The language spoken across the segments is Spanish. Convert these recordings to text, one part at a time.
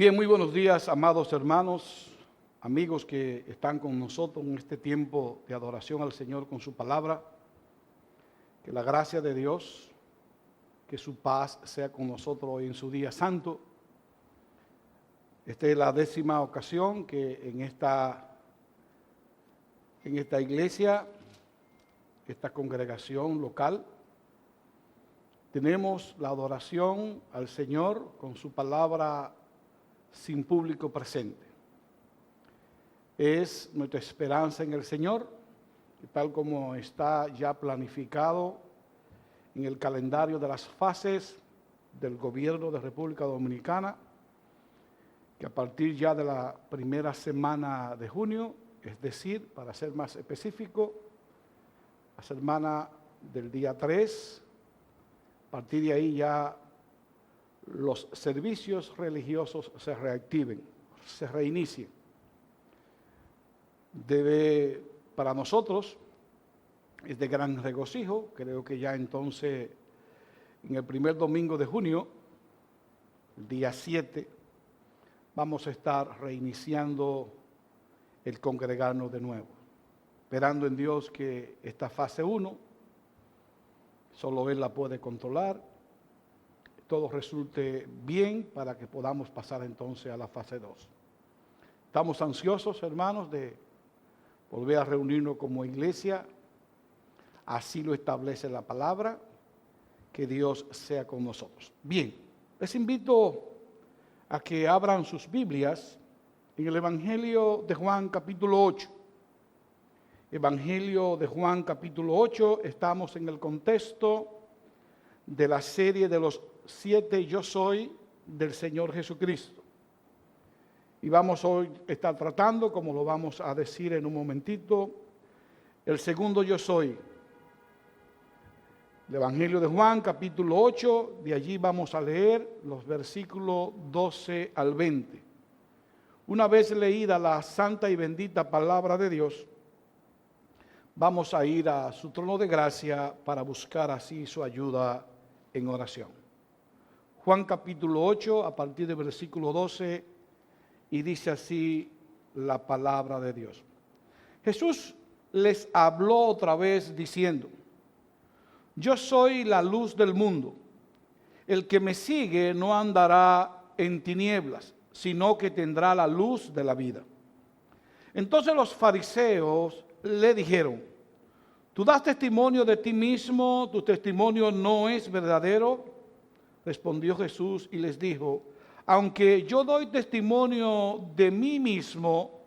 Bien, muy buenos días, amados hermanos, amigos que están con nosotros en este tiempo de adoración al Señor con su palabra. Que la gracia de Dios, que su paz sea con nosotros hoy en su día santo. Esta es la 10ª ocasión que en esta iglesia, esta congregación local, tenemos la adoración al Señor con su palabra sin público presente. Es nuestra esperanza en el Señor, tal como está ya planificado en el calendario de las fases del gobierno de República Dominicana, que a partir ya de la primera semana de junio, es decir, para ser más específico, la semana del día 3, a partir de ahí ya los servicios religiosos se reactiven, se reinicien. Para nosotros es de gran regocijo. Creo que ya entonces en el primer domingo de junio, el día 7, vamos a estar reiniciando el congregarnos de nuevo, esperando en Dios que esta fase 1, solo Él la puede controlar, todo resulte bien para que podamos pasar entonces a la fase 2. Estamos ansiosos, hermanos, de volver a reunirnos como iglesia. Así lo establece la palabra. Que Dios sea con nosotros. Bien, les invito a que abran sus Biblias en el Evangelio de Juan capítulo 8. Evangelio de Juan capítulo 8, estamos en el contexto de la serie de los 7 Yo Soy del Señor Jesucristo. Y vamos hoy a estar tratando, como lo vamos a decir en un momentito, el segundo Yo Soy. El Evangelio de Juan, capítulo 8, de allí vamos a leer los versículos 12 al 20. Una vez leída la santa y bendita palabra de Dios, vamos a ir a su trono de gracia para buscar así su ayuda en oración. Juan capítulo 8, a partir del versículo 12, y dice así la palabra de Dios. Jesús les habló otra vez diciendo: Yo soy la luz del mundo. El que me sigue no andará en tinieblas, sino que tendrá la luz de la vida. Entonces los fariseos le dijeron: Tú das testimonio de ti mismo, tu testimonio no es verdadero. Respondió Jesús y les dijo: Aunque yo doy testimonio de mí mismo,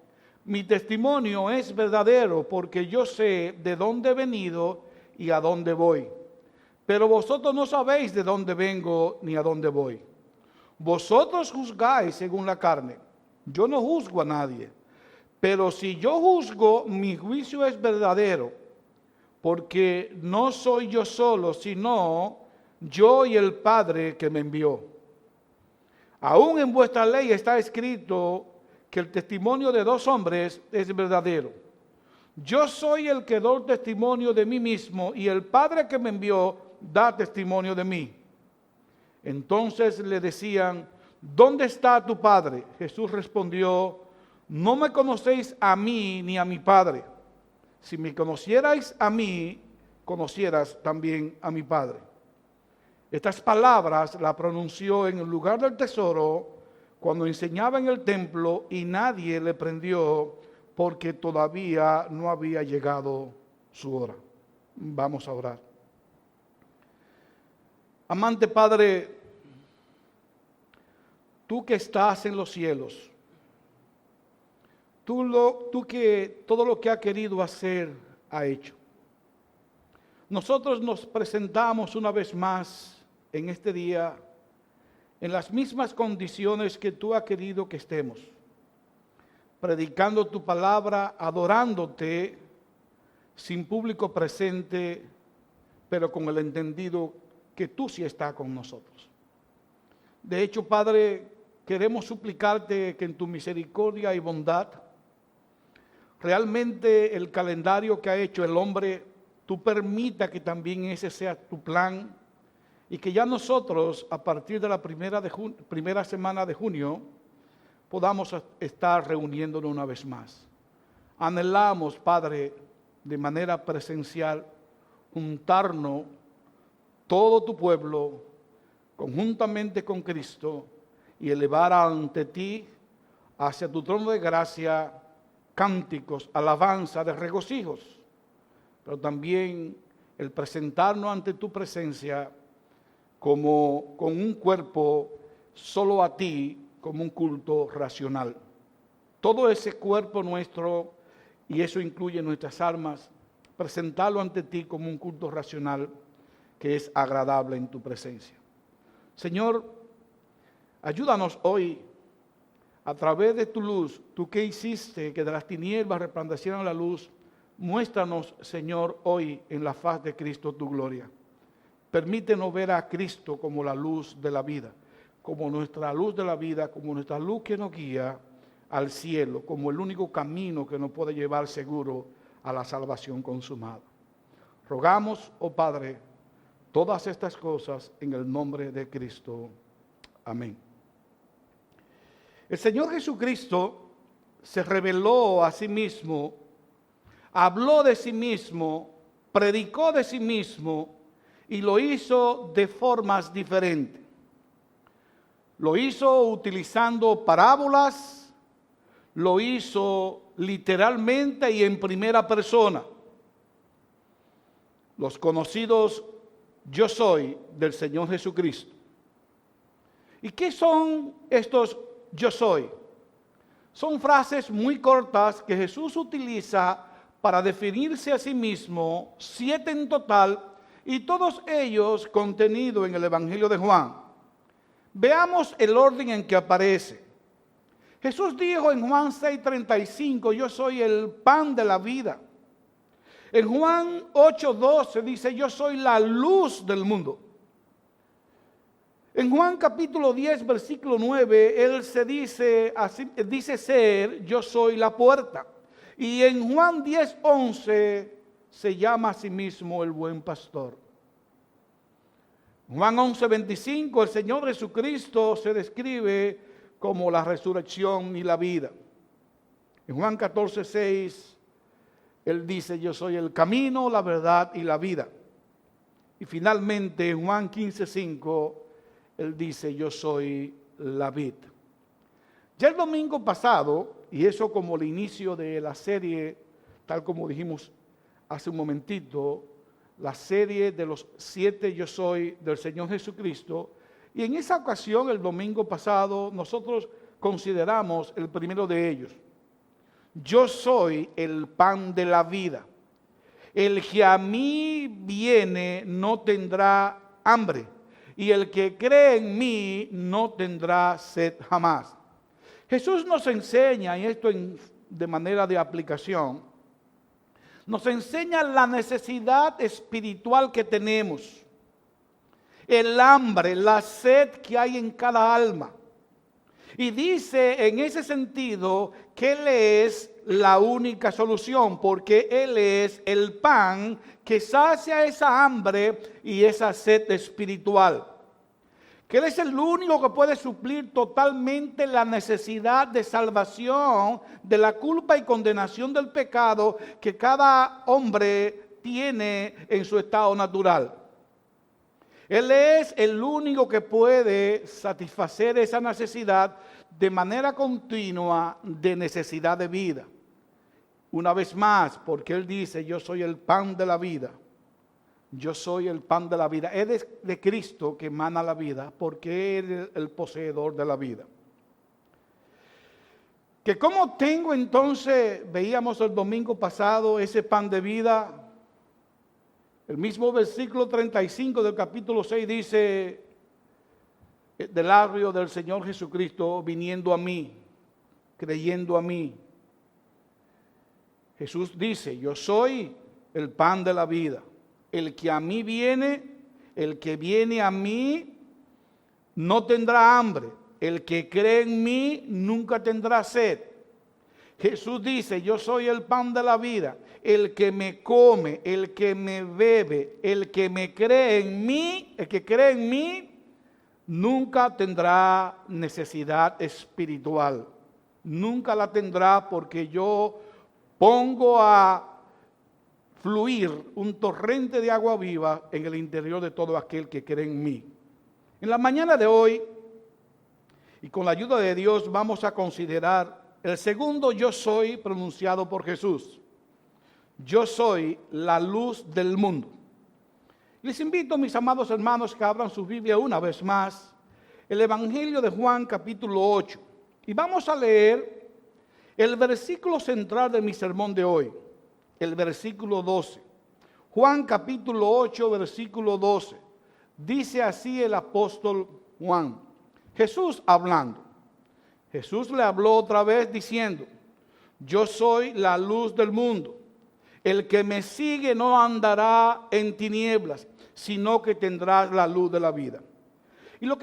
mi testimonio es verdadero, porque yo sé de dónde he venido y a dónde voy. Pero vosotros no sabéis de dónde vengo ni a dónde voy. Vosotros juzgáis según la carne. Yo no juzgo a nadie. Pero si yo juzgo, mi juicio es verdadero, porque no soy yo solo, sino yo y el Padre que me envió. Aún en vuestra ley está escrito que el testimonio de 2 hombres es verdadero. Yo soy el que doy testimonio de mí mismo, y el Padre que me envió da testimonio de mí. Entonces le decían: ¿Dónde está tu Padre? Jesús respondió: No me conocéis a mí ni a mi Padre. Si me conocierais a mí, conocieras también a mi Padre. Estas palabras las pronunció en el lugar del tesoro, cuando enseñaba en el templo, y nadie le prendió, porque todavía no había llegado su hora. Vamos a orar. Amante Padre, tú que estás en los cielos, tú que todo lo que ha querido hacer, ha hecho. Nosotros nos presentamos una vez más en este día en las mismas condiciones que tú has querido que estemos, predicando tu palabra, adorándote sin público presente, pero con el entendido que tú sí estás con nosotros. De hecho, Padre, queremos suplicarte que en tu misericordia y bondad, realmente el calendario que ha hecho el hombre, tú permita que también ese sea tu plan, y que ya nosotros, a partir de la primera semana de junio, podamos estar reuniéndonos una vez más. Anhelamos, Padre, de manera presencial, juntarnos todo tu pueblo conjuntamente con Cristo y elevar ante ti, hacia tu trono de gracia, cánticos, alabanza, de regocijos, pero también el presentarnos ante tu presencia como con un cuerpo solo a ti, como un culto racional. Todo ese cuerpo nuestro, y eso incluye nuestras almas, presentarlo ante ti como un culto racional que es agradable en tu presencia. Señor, ayúdanos hoy, a través de tu luz, tú que hiciste que de las tinieblas resplandeciera la luz, muéstranos, Señor, hoy en la faz de Cristo tu gloria. Permítenos ver a Cristo como la luz de la vida, como nuestra luz de la vida, como nuestra luz que nos guía al cielo, como el único camino que nos puede llevar seguro a la salvación consumada. Rogamos, oh Padre, todas estas cosas en el nombre de Cristo. Amén. El Señor Jesucristo se reveló a sí mismo, habló de sí mismo, predicó de sí mismo y lo hizo de formas diferentes. Lo hizo utilizando parábolas, lo hizo literalmente y en primera persona. Los conocidos yo soy del Señor Jesucristo. ¿Y qué son estos yo soy? Son frases muy cortas que Jesús utiliza para definirse a sí mismo, 7 en total, y todos ellos contenidos en el Evangelio de Juan. Veamos el orden en que aparece. Jesús dijo en Juan 6:35, yo soy el pan de la vida. En Juan 8:12 dice, yo soy la luz del mundo. En Juan capítulo 10, versículo 9, él se dice, así, dice ser, yo soy la puerta. Y en Juan 10:11 se llama a sí mismo el buen pastor. Juan 11:25, el Señor Jesucristo se describe como la resurrección y la vida. En Juan 14:6, él dice, yo soy el camino, la verdad y la vida. Y finalmente en Juan 15:5, él dice, yo soy la vid. Ya el domingo pasado, y eso como el inicio de la serie, tal como dijimos hace un momentito, la serie de los 7 yo soy del Señor Jesucristo, y en esa ocasión, el domingo pasado, nosotros consideramos el primero de ellos. Yo soy el pan de la vida. El que a mí viene no tendrá hambre, y el que cree en mí no tendrá sed jamás. Jesús nos enseña, y esto de manera de aplicación, nos enseña la necesidad espiritual que tenemos, el hambre, la sed que hay en cada alma. Y dice en ese sentido que Él es la única solución, porque Él es el pan que sacia esa hambre y esa sed espiritual. Que Él es el único que puede suplir totalmente la necesidad de salvación de la culpa y condenación del pecado que cada hombre tiene en su estado natural. Él es el único que puede satisfacer esa necesidad de manera continua de necesidad de vida. Una vez más, porque Él dice, yo soy el pan de la vida. Yo soy el pan de la vida. Es de Cristo que emana la vida, porque Él es el poseedor de la vida. Que cómo tengo entonces, veíamos el domingo pasado, ese pan de vida. El mismo versículo 35 del capítulo 6 dice, del labio del Señor Jesucristo, viniendo a mí, creyendo a mí. Jesús dice, yo soy el pan de la vida. El que a mí viene, el que viene a mí, no tendrá hambre. El que cree en mí, nunca tendrá sed. Jesús dice, yo soy el pan de la vida. El que me come, el que me bebe, el que me cree en mí, el que cree en mí, nunca tendrá necesidad espiritual. nunca la tendrá, porque yo pongo a fluir un torrente de agua viva en el interior de todo aquel que cree en mí. En la mañana de hoy, y con la ayuda de Dios, vamos a considerar el segundo yo soy pronunciado por Jesús. Yo soy la luz del mundo. Les invito, mis amados hermanos, que abran su Biblia una vez más, el Evangelio de Juan capítulo 8. Y vamos a leer el versículo central de mi sermón de hoy, el versículo 12. Juan capítulo 8, versículo 12. Dice así el apóstol Juan, Jesús hablando. Jesús le habló otra vez diciendo, yo soy la luz del mundo. El que me sigue no andará en tinieblas, sino que tendrá la luz de la vida. Y lo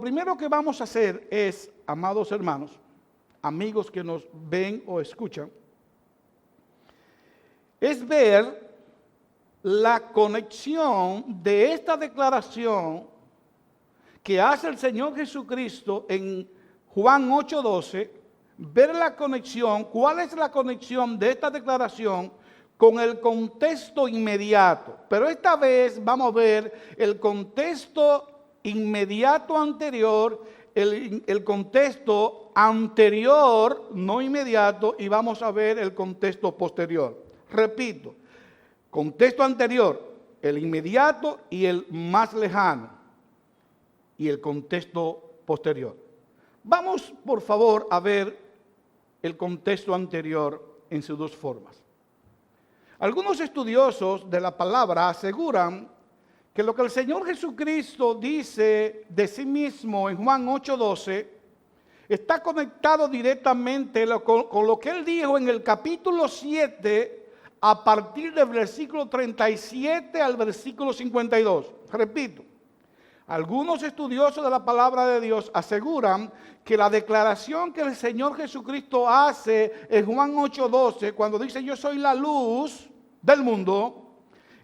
primero que vamos a hacer es, amados hermanos, amigos que nos ven o escuchan, es ver la conexión de esta declaración que hace el Señor Jesucristo en Juan 8:12, ver la conexión, cuál es la conexión de esta declaración con el contexto inmediato. Pero esta vez vamos a ver el contexto inmediato anterior, el contexto anterior, no inmediato, y vamos a ver el contexto posterior. Repito, contexto anterior, el inmediato y el más lejano, y el contexto posterior. Vamos, por favor, a ver el contexto anterior en sus dos formas. Algunos estudiosos de la palabra aseguran que lo que el Señor Jesucristo dice de sí mismo en Juan 8:12 está conectado directamente con lo que Él dijo en el capítulo 7 a partir del versículo 37 al versículo 52. Repito, algunos estudiosos de la palabra de Dios aseguran que la declaración que el Señor Jesucristo hace en Juan 8:12, cuando dice yo soy la luz del mundo,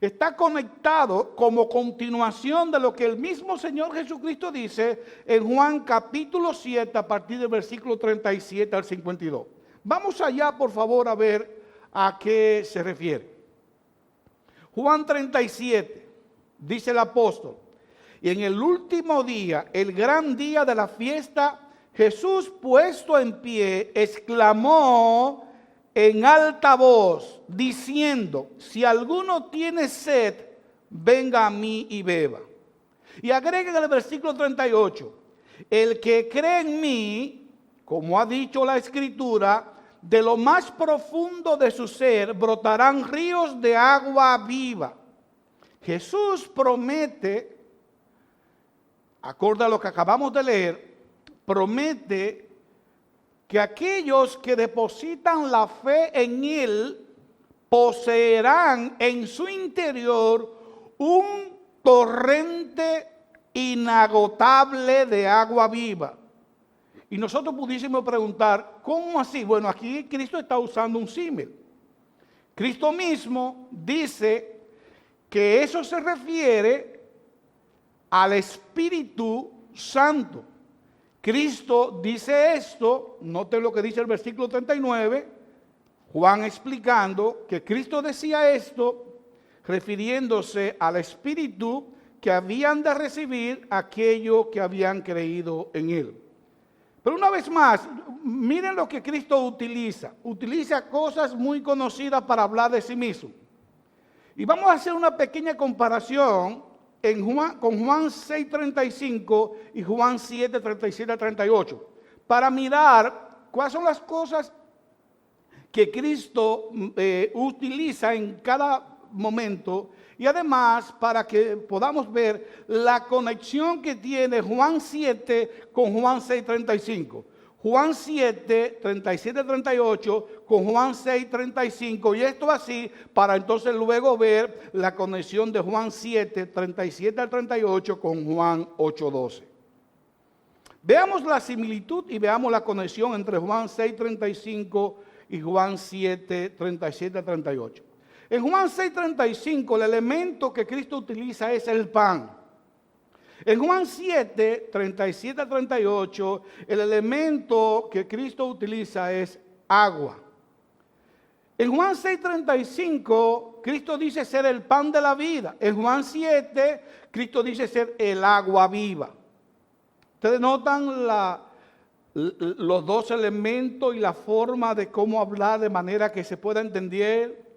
está conectado como continuación de lo que el mismo Señor Jesucristo dice en Juan capítulo 7 a partir del versículo 37 al 52. Vamos allá, por favor, a ver a qué se refiere. Juan 37, dice el apóstol, y en el último día, el gran día de la fiesta, Jesús puesto en pie, exclamó en alta voz, diciendo, si alguno tiene sed, venga a mí y beba. Y agrega en el versículo 38, el que cree en mí, como ha dicho la Escritura, de lo más profundo de su ser brotarán ríos de agua viva. Jesús promete, acorde a lo que acabamos de leer, promete que aquellos que depositan la fe en Él poseerán en su interior un torrente inagotable de agua viva. Y nosotros pudiésemos preguntar, ¿cómo así? Bueno, aquí Cristo está usando un símil. Cristo mismo dice que eso se refiere al Espíritu Santo. Cristo dice esto, noten lo que dice el versículo 39, Juan explicando que Cristo decía esto refiriéndose al Espíritu que habían de recibir aquellos que habían creído en Él. Pero una vez más, miren lo que Cristo utiliza. Utiliza cosas muy conocidas para hablar de sí mismo. Y vamos a hacer una pequeña comparación con Juan 6:35 y Juan 7:37-38, para mirar cuáles son las cosas que Cristo utiliza en cada momento, y además para que podamos ver la conexión que tiene Juan 7 con Juan 6:35. Juan 7, 37, 38 con Juan 6, 35, y esto así para entonces luego ver la conexión de Juan 7, 37 al 38 con Juan 8, 12. Veamos la similitud y veamos la conexión entre Juan 6, 35 y Juan 7, 37 al 38. En Juan 6, 35 el elemento que Cristo utiliza es el pan. En Juan 7, 37 a 38, el elemento que Cristo utiliza es agua. En Juan 6, 35, Cristo dice ser el pan de la vida. En Juan 7, Cristo dice ser el agua viva. Ustedes notan los dos elementos y la forma de cómo hablar de manera que se pueda entender.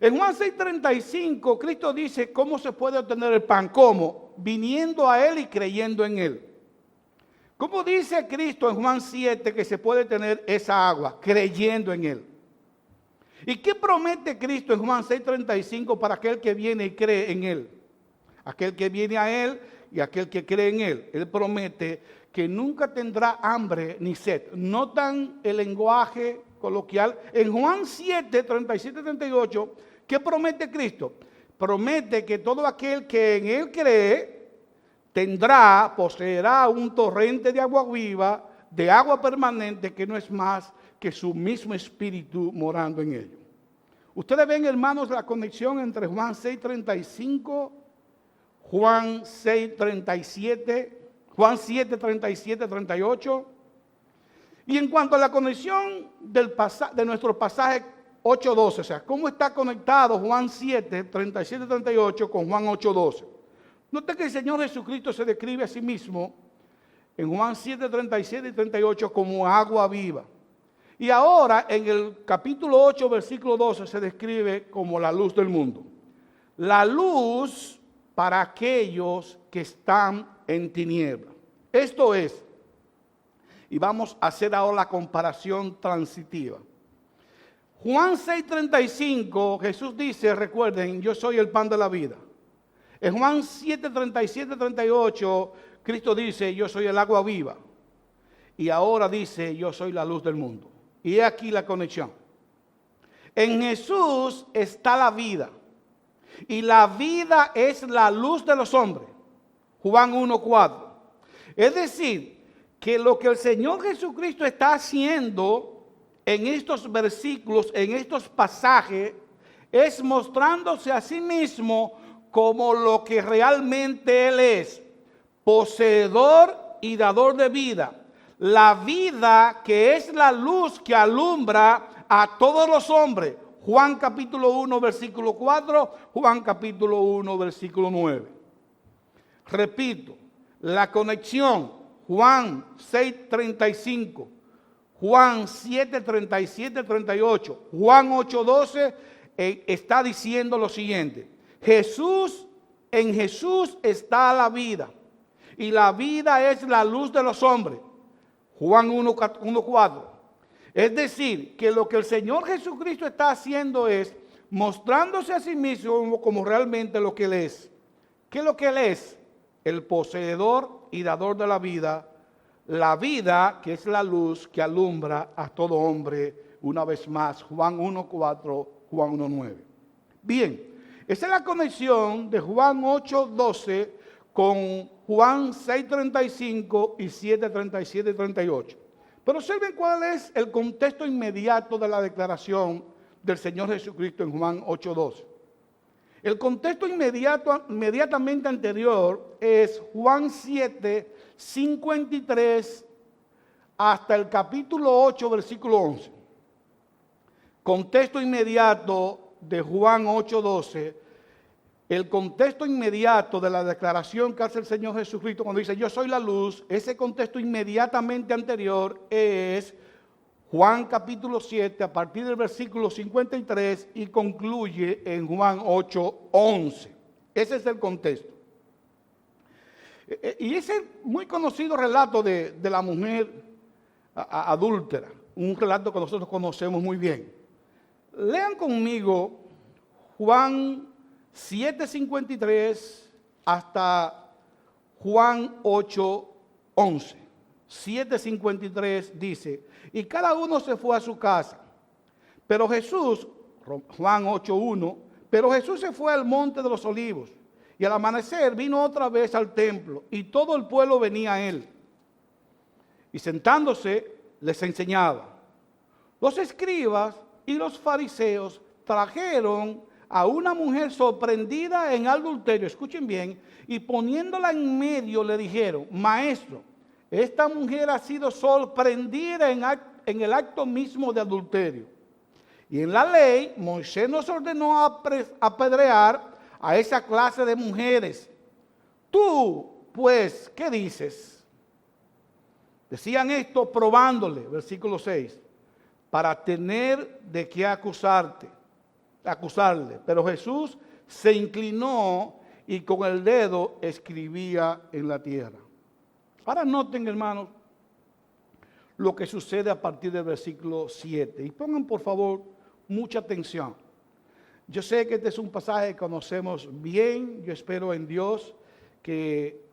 En Juan 6:35, Cristo dice cómo se puede obtener el pan. ¿Cómo? Viniendo a Él y creyendo en Él. ¿Cómo dice Cristo en Juan 7 que se puede tener esa agua? Creyendo en Él. ¿Y qué promete Cristo en Juan 6:35 para aquel que viene y cree en Él? Aquel que viene a Él y aquel que cree en Él. Él promete que nunca tendrá hambre ni sed. ¿Notan el lenguaje coloquial? En Juan 7, 37, 38, ¿qué promete Cristo? Promete que todo aquel que en Él cree poseerá un torrente de agua viva, de agua permanente, que no es más que su mismo espíritu morando en ellos. Ustedes ven, hermanos, la conexión entre Juan 6:35, Juan 6:37, Juan 7, 37, 38. Y en cuanto a la conexión de nuestro pasaje 8:12, o sea, ¿cómo está conectado Juan 7, 37, 38 con Juan 8:12? Note que el Señor Jesucristo se describe a sí mismo en Juan 7, 37 y 38 como agua viva. Y ahora en el capítulo 8, versículo 12, se describe como la luz del mundo. La luz para aquellos que están en tinieblas. Esto es, y vamos a hacer ahora la comparación transitiva. Juan 6:35, Jesús dice, recuerden, yo soy el pan de la vida. En Juan 7, 37, 38, Cristo dice, yo soy el agua viva. Y ahora dice, yo soy la luz del mundo. Y he aquí la conexión. En Jesús está la vida. Y la vida es la luz de los hombres. Juan 1:4. Es decir, que lo que el Señor Jesucristo está haciendo en estos versículos, en estos pasajes, es mostrándose a sí mismo como lo que realmente Él es, poseedor y dador de vida. La vida que es la luz que alumbra a todos los hombres. Juan capítulo 1, versículo 4, Juan capítulo 1, versículo 9. Repito, la conexión, Juan 6:35, Juan 7:37, 38, Juan 8:12, está diciendo lo siguiente. En Jesús está la vida, y la vida es la luz de los hombres. Juan 1:4. Es decir, que lo que el Señor Jesucristo está haciendo es mostrándose a sí mismo como realmente lo que Él es. ¿Qué es lo que Él es? El poseedor y dador de la vida que es la luz que alumbra a todo hombre, una vez más, Juan 1:4, Juan 1:9. Bien, esa es la conexión de Juan 8:12 con Juan 6:35 y 7:37 y 38. Pero observen cuál es el contexto inmediato de la declaración del Señor Jesucristo en Juan 8:12. El contexto inmediatamente anterior es Juan 7:53 hasta el capítulo 8, versículo 11. Contexto inmediato de Juan 8:12. El contexto inmediato de la declaración que hace el Señor Jesucristo cuando dice yo soy la luz, ese contexto inmediatamente anterior es Juan capítulo 7 a partir del versículo 53 y concluye en Juan 8:11. Ese es el contexto. Y ese muy conocido relato de la mujer adúltera, un relato que nosotros conocemos muy bien. Lean conmigo Juan 7:53 hasta Juan 8:11. 7:53 dice, y cada uno se fue a su casa. Pero Jesús, Juan 8:1, pero Jesús se fue al monte de los olivos. Y al amanecer vino otra vez al templo y todo el pueblo venía a él. Y sentándose les enseñaba. Los escribas y los fariseos trajeron a una mujer sorprendida en adulterio, escuchen bien, y poniéndola en medio le dijeron, maestro, esta mujer ha sido sorprendida en el acto mismo de adulterio. Y en la ley, Moisés nos ordenó apedrear a esa clase de mujeres. Tú, pues, ¿qué dices? Decían esto probándole, versículo 6, para tener de qué acusarle. Pero Jesús se inclinó y con el dedo escribía en la tierra. Ahora noten, hermanos, lo que sucede a partir del versículo 7. Y pongan, por favor, mucha atención. Yo sé que este es un pasaje que conocemos bien. Yo espero en Dios que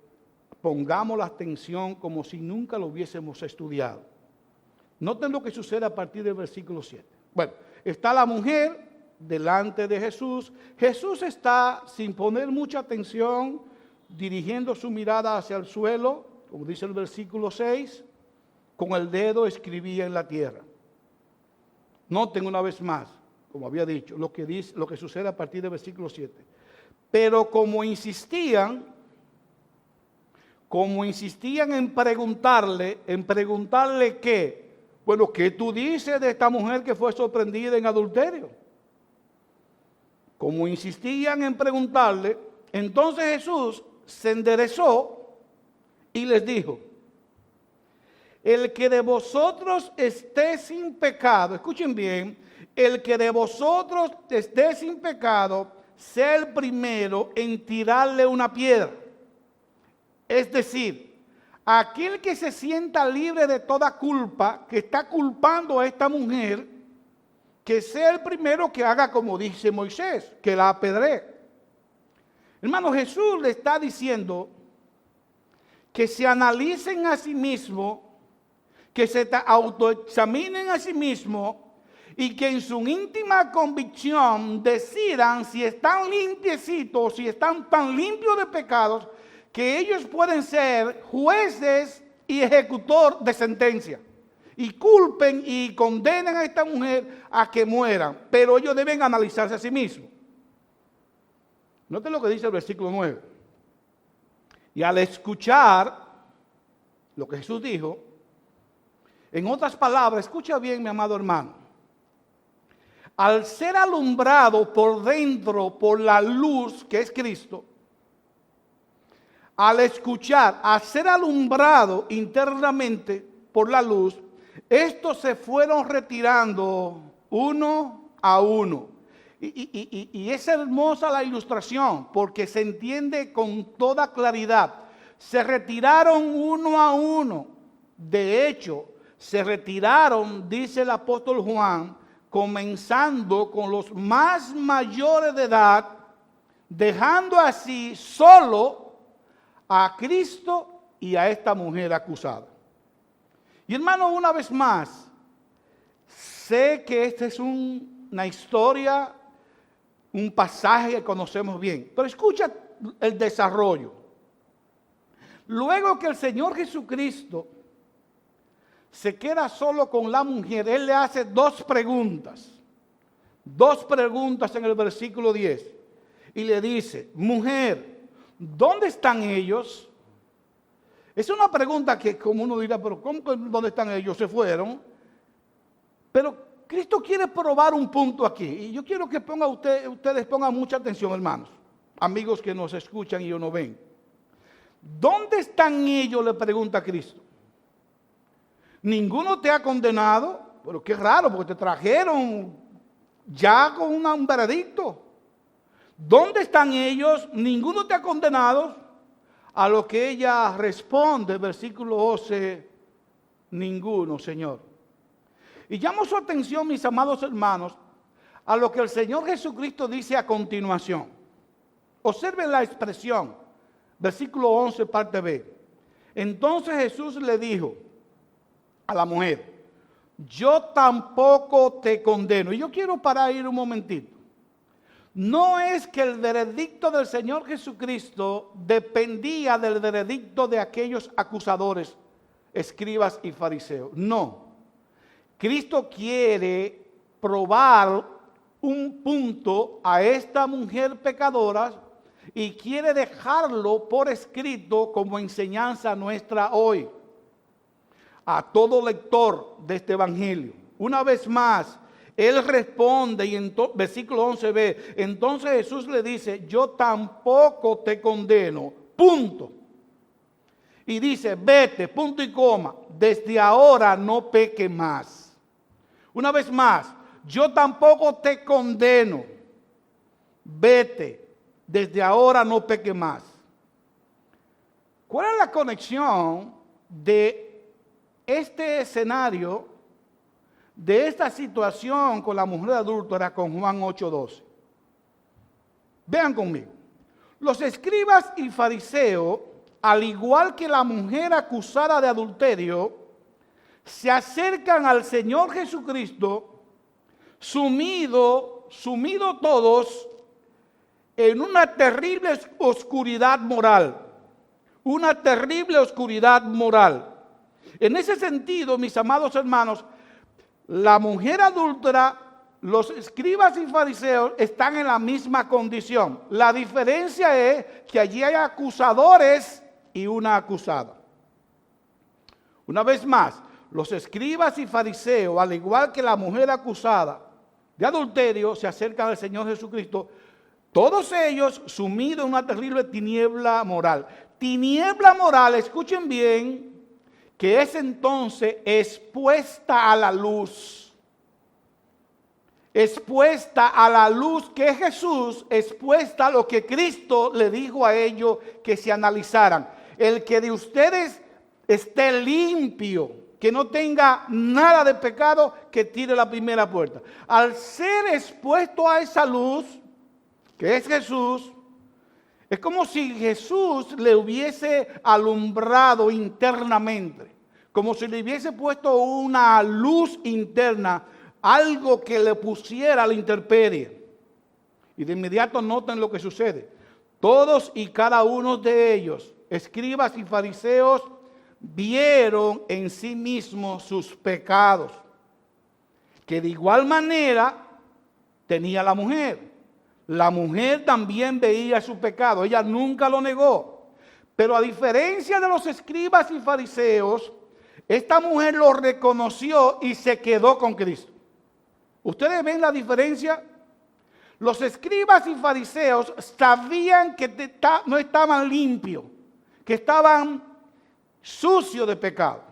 pongamos la atención como si nunca lo hubiésemos estudiado. Noten lo que sucede a partir del versículo 7. Bueno, está la mujer delante de Jesús. Jesús está, sin poner mucha atención, dirigiendo su mirada hacia el suelo, como dice el versículo 6, con el dedo escribía en la tierra. Noten una vez más, como había dicho, lo que sucede a partir del versículo 7. Pero como insistían en preguntarle qué. Bueno, ¿qué tú dices de esta mujer que fue sorprendida en adulterio? Como insistían en preguntarle, entonces Jesús se enderezó y les dijo, el que de vosotros esté sin pecado, escuchen bien, el que de vosotros esté sin pecado, sea el primero en tirarle una piedra. Es decir, aquel que se sienta libre de toda culpa, que está culpando a esta mujer, que sea el primero que haga como dice Moisés, que la apedree. Hermano, Jesús le está diciendo que se analicen a sí mismos, que se autoexaminen a sí mismos y que en su íntima convicción decidan si están limpiecitos, si están tan limpios de pecados, que ellos pueden ser jueces y ejecutor de sentencia. Y culpen y condenen a esta mujer a que mueran. Pero ellos deben analizarse a sí mismos. Noten lo que dice el versículo 9. Y al escuchar lo que Jesús dijo, en otras palabras, escucha bien, mi amado hermano. Al ser alumbrado por dentro por la luz que es Cristo, al escuchar, al ser alumbrado internamente por la luz, estos se fueron retirando uno a uno. Y es hermosa la ilustración porque se entiende con toda claridad. Se retiraron uno a uno. De hecho, se retiraron, dice el apóstol Juan, comenzando con los más mayores de edad, dejando así solo a Cristo y a esta mujer acusada. Y hermano, una vez más, sé que esta es una historia, un pasaje que conocemos bien, pero escucha el desarrollo. Luego que el Señor Jesucristo se queda solo con la mujer, Él le hace dos preguntas en el versículo 10, y le dice, mujer, ¿dónde están ellos? Es una pregunta que como uno dirá, pero ¿cómo, dónde están ellos? Se fueron. Pero Cristo quiere probar un punto aquí. Y yo quiero que ustedes pongan mucha atención, hermanos. Amigos que nos escuchan y nos ven. ¿Dónde están ellos? Le pregunta Cristo. ¿Ninguno te ha condenado? Pero qué raro, porque te trajeron ya con un veredicto. ¿Dónde están ellos? ¿Ninguno te ha condenado? A lo que ella responde, versículo 11, ninguno, Señor. Y llamo su atención, mis amados hermanos, a lo que el Señor Jesucristo dice a continuación. Observen la expresión, versículo 11, parte B. Entonces Jesús le dijo a la mujer, yo tampoco te condeno. Y yo quiero parar ahí un momentito. No es que el veredicto del Señor Jesucristo dependía del veredicto de aquellos acusadores, escribas y fariseos. No. Cristo quiere probar un punto a esta mujer pecadora y quiere dejarlo por escrito como enseñanza nuestra hoy a todo lector de este evangelio. Una vez más, él responde y en versículo 11b, entonces Jesús le dice, yo tampoco te condeno, punto. Y dice, vete, punto y coma, desde ahora no peque más. Una vez más, yo tampoco te condeno, vete, desde ahora no peque más. ¿Cuál es la conexión de este escenario, de esta situación con la mujer adúltera con Juan 8:12? Vean conmigo. Los escribas y fariseos, al igual que la mujer acusada de adulterio, se acercan al Señor Jesucristo sumido todos en una terrible oscuridad moral. Una terrible oscuridad moral. En ese sentido, mis amados hermanos, la mujer adúltera, los escribas y fariseos están en la misma condición. La diferencia es que allí hay acusadores y una acusada. Una vez más, los escribas y fariseos, al igual que la mujer acusada de adulterio, se acercan al Señor Jesucristo, todos ellos sumidos en una terrible tiniebla moral. Tiniebla moral, escuchen bien, que es entonces expuesta a la luz. Expuesta a la luz que es Jesús, expuesta a lo que Cristo le dijo a ellos que se analizaran. El que de ustedes esté limpio, que no tenga nada de pecado, que tire la primera puerta. Al ser expuesto a esa luz, que es Jesús, es como si Jesús le hubiese alumbrado internamente, como si le hubiese puesto una luz interna, algo que le pusiera a la intemperie. Y de inmediato noten lo que sucede. Todos y cada uno de ellos, escribas y fariseos, vieron en sí mismos sus pecados, que de igual manera tenía la mujer. La mujer también veía su pecado, ella nunca lo negó. Pero a diferencia de los escribas y fariseos, esta mujer lo reconoció y se quedó con Cristo. ¿Ustedes ven la diferencia? Los escribas y fariseos sabían que no estaban limpios, que estaban sucios de pecado,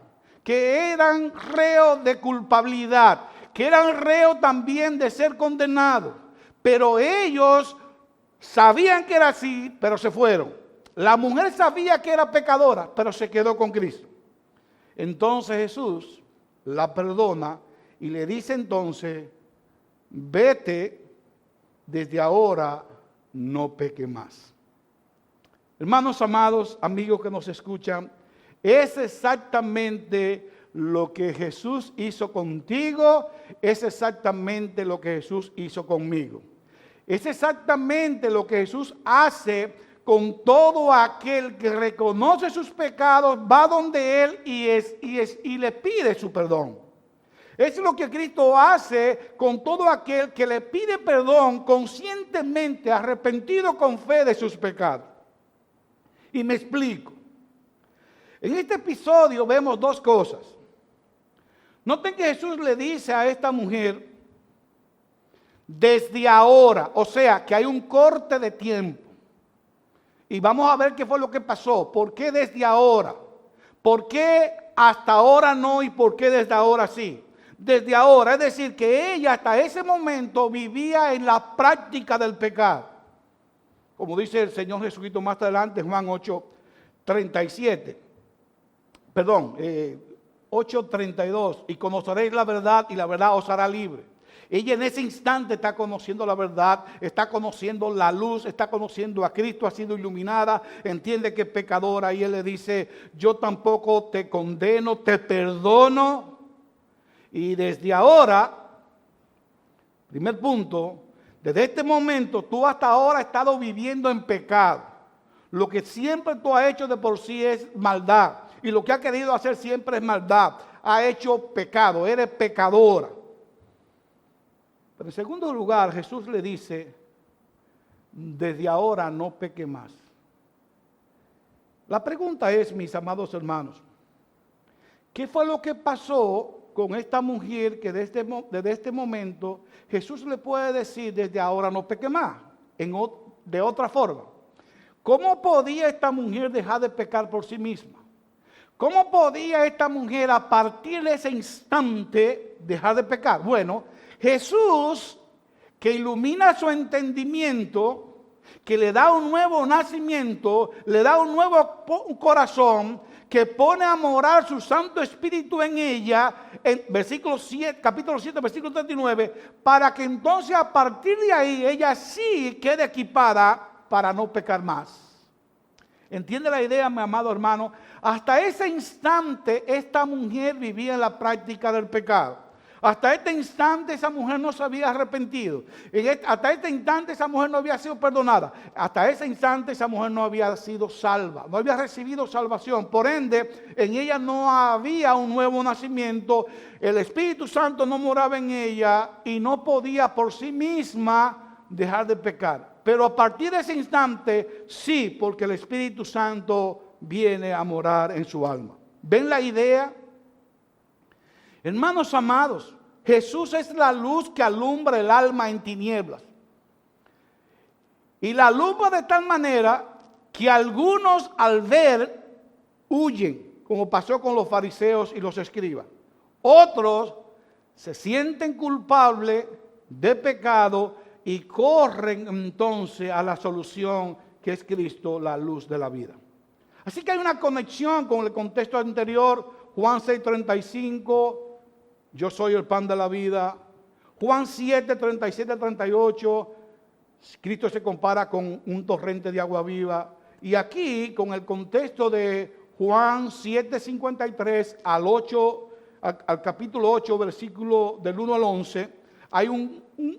que eran reos de culpabilidad, que eran reos también de ser condenados. Pero ellos sabían que era así, pero se fueron. La mujer sabía que era pecadora, pero se quedó con Cristo. Entonces Jesús la perdona y le dice entonces, vete, desde ahora no peque más. Hermanos amados, amigos que nos escuchan, es exactamente lo que Jesús hizo contigo, es exactamente lo que Jesús hizo conmigo. Es exactamente lo que Jesús hace con todo aquel que reconoce sus pecados, va donde Él y le pide su perdón. Es lo que Cristo hace con todo aquel que le pide perdón conscientemente, arrepentido con fe de sus pecados. Y me explico. En este episodio vemos dos cosas. Noten que Jesús le dice a esta mujer, desde ahora, o sea, que hay un corte de tiempo. Y vamos a ver qué fue lo que pasó. ¿Por qué desde ahora? ¿Por qué hasta ahora no y por qué desde ahora sí? Desde ahora, es decir, que ella hasta ese momento vivía en la práctica del pecado. Como dice el Señor Jesucristo más adelante, Juan 8:37. Perdón, 8:32. Y conoceréis la verdad y la verdad os hará libre. Ella en ese instante está conociendo la verdad, está conociendo la luz, está conociendo a Cristo, ha sido iluminada, entiende que es pecadora y Él le dice, yo tampoco te condeno, te perdono. Y desde ahora, primer punto, desde este momento tú hasta ahora has estado viviendo en pecado. Lo que siempre tú has hecho de por sí es maldad y lo que has querido hacer siempre es maldad. Ha hecho pecado, eres pecadora. Pero en segundo lugar, Jesús le dice, desde ahora no peque más. La pregunta es, mis amados hermanos, ¿qué fue lo que pasó con esta mujer que desde este momento Jesús le puede decir, desde ahora no peque más? De otra forma, ¿cómo podía esta mujer dejar de pecar por sí misma? ¿Cómo podía esta mujer a partir de ese instante dejar de pecar? Bueno, Jesús, que ilumina su entendimiento, que le da un nuevo nacimiento, le da un nuevo corazón, que pone a morar su Santo Espíritu en ella, en capítulo 7, versículo 39, para que entonces a partir de ahí ella sí quede equipada para no pecar más. ¿Entiende la idea, mi amado hermano? Hasta ese instante esta mujer vivía en la práctica del pecado. Hasta este instante esa mujer no se había arrepentido. Hasta este instante esa mujer no había sido perdonada. Hasta ese instante esa mujer no había sido salva. No había recibido salvación. Por ende, en ella no había un nuevo nacimiento. El Espíritu Santo no moraba en ella y no podía por sí misma dejar de pecar. Pero a partir de ese instante, sí, porque el Espíritu Santo viene a morar en su alma. ¿Ven la idea? Hermanos amados, Jesús es la luz que alumbra el alma en tinieblas. Y la alumbra de tal manera que algunos al ver huyen, como pasó con los fariseos y los escribas. Otros se sienten culpables de pecado y corren entonces a la solución que es Cristo, la luz de la vida. Así que hay una conexión con el contexto anterior, Juan 6:35, yo soy el pan de la vida. Juan 7:37, 38, Cristo se compara con un torrente de agua viva. Y aquí, con el contexto de Juan 7:53 al capítulo 8, versículo del 1 al 11, hay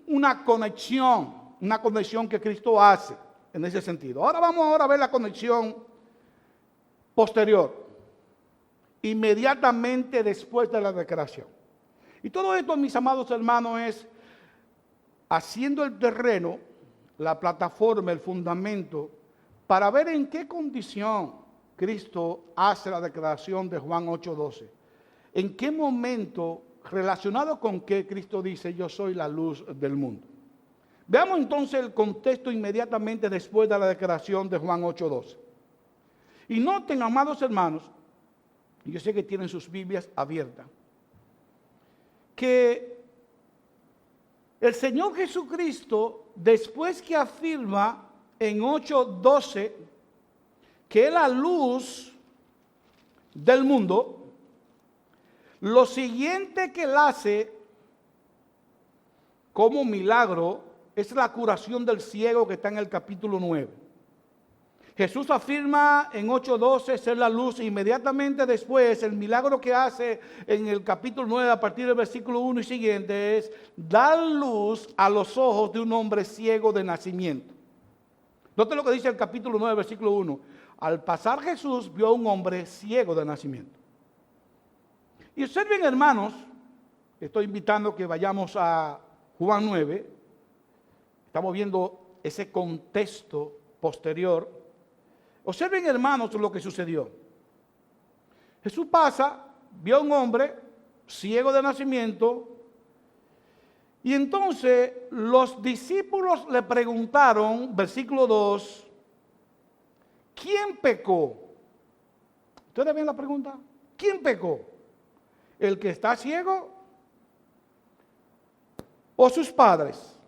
una conexión que Cristo hace en ese sentido. Ahora vamos a ver la conexión posterior, inmediatamente después de la declaración. Y todo esto, mis amados hermanos, es haciendo el terreno, la plataforma, el fundamento, para ver en qué condición Cristo hace la declaración de Juan 8:12. En qué momento, relacionado con qué Cristo dice, yo soy la luz del mundo. Veamos entonces el contexto inmediatamente después de la declaración de Juan 8:12. Y noten, amados hermanos, y yo sé que tienen sus Biblias abiertas, que el Señor Jesucristo, después que afirma en 8:12 que es la luz del mundo, lo siguiente que él hace como milagro es la curación del ciego que está en el capítulo 9. Jesús afirma en 8:12 ser la luz. Inmediatamente después, el milagro que hace en el capítulo 9, a partir del versículo 1 y siguiente, es dar luz a los ojos de un hombre ciego de nacimiento. Noten lo que dice el capítulo 9, versículo 1. Al pasar Jesús vio a un hombre ciego de nacimiento. Y observen, hermanos, estoy invitando que vayamos a Juan 9. Estamos viendo ese contexto posterior. Observen, hermanos, lo que sucedió. Jesús pasa, vio a un hombre ciego de nacimiento, y entonces los discípulos le preguntaron, versículo 2, ¿quién pecó? ¿Ustedes ven la pregunta? ¿Quién pecó? ¿El que está ciego o sus padres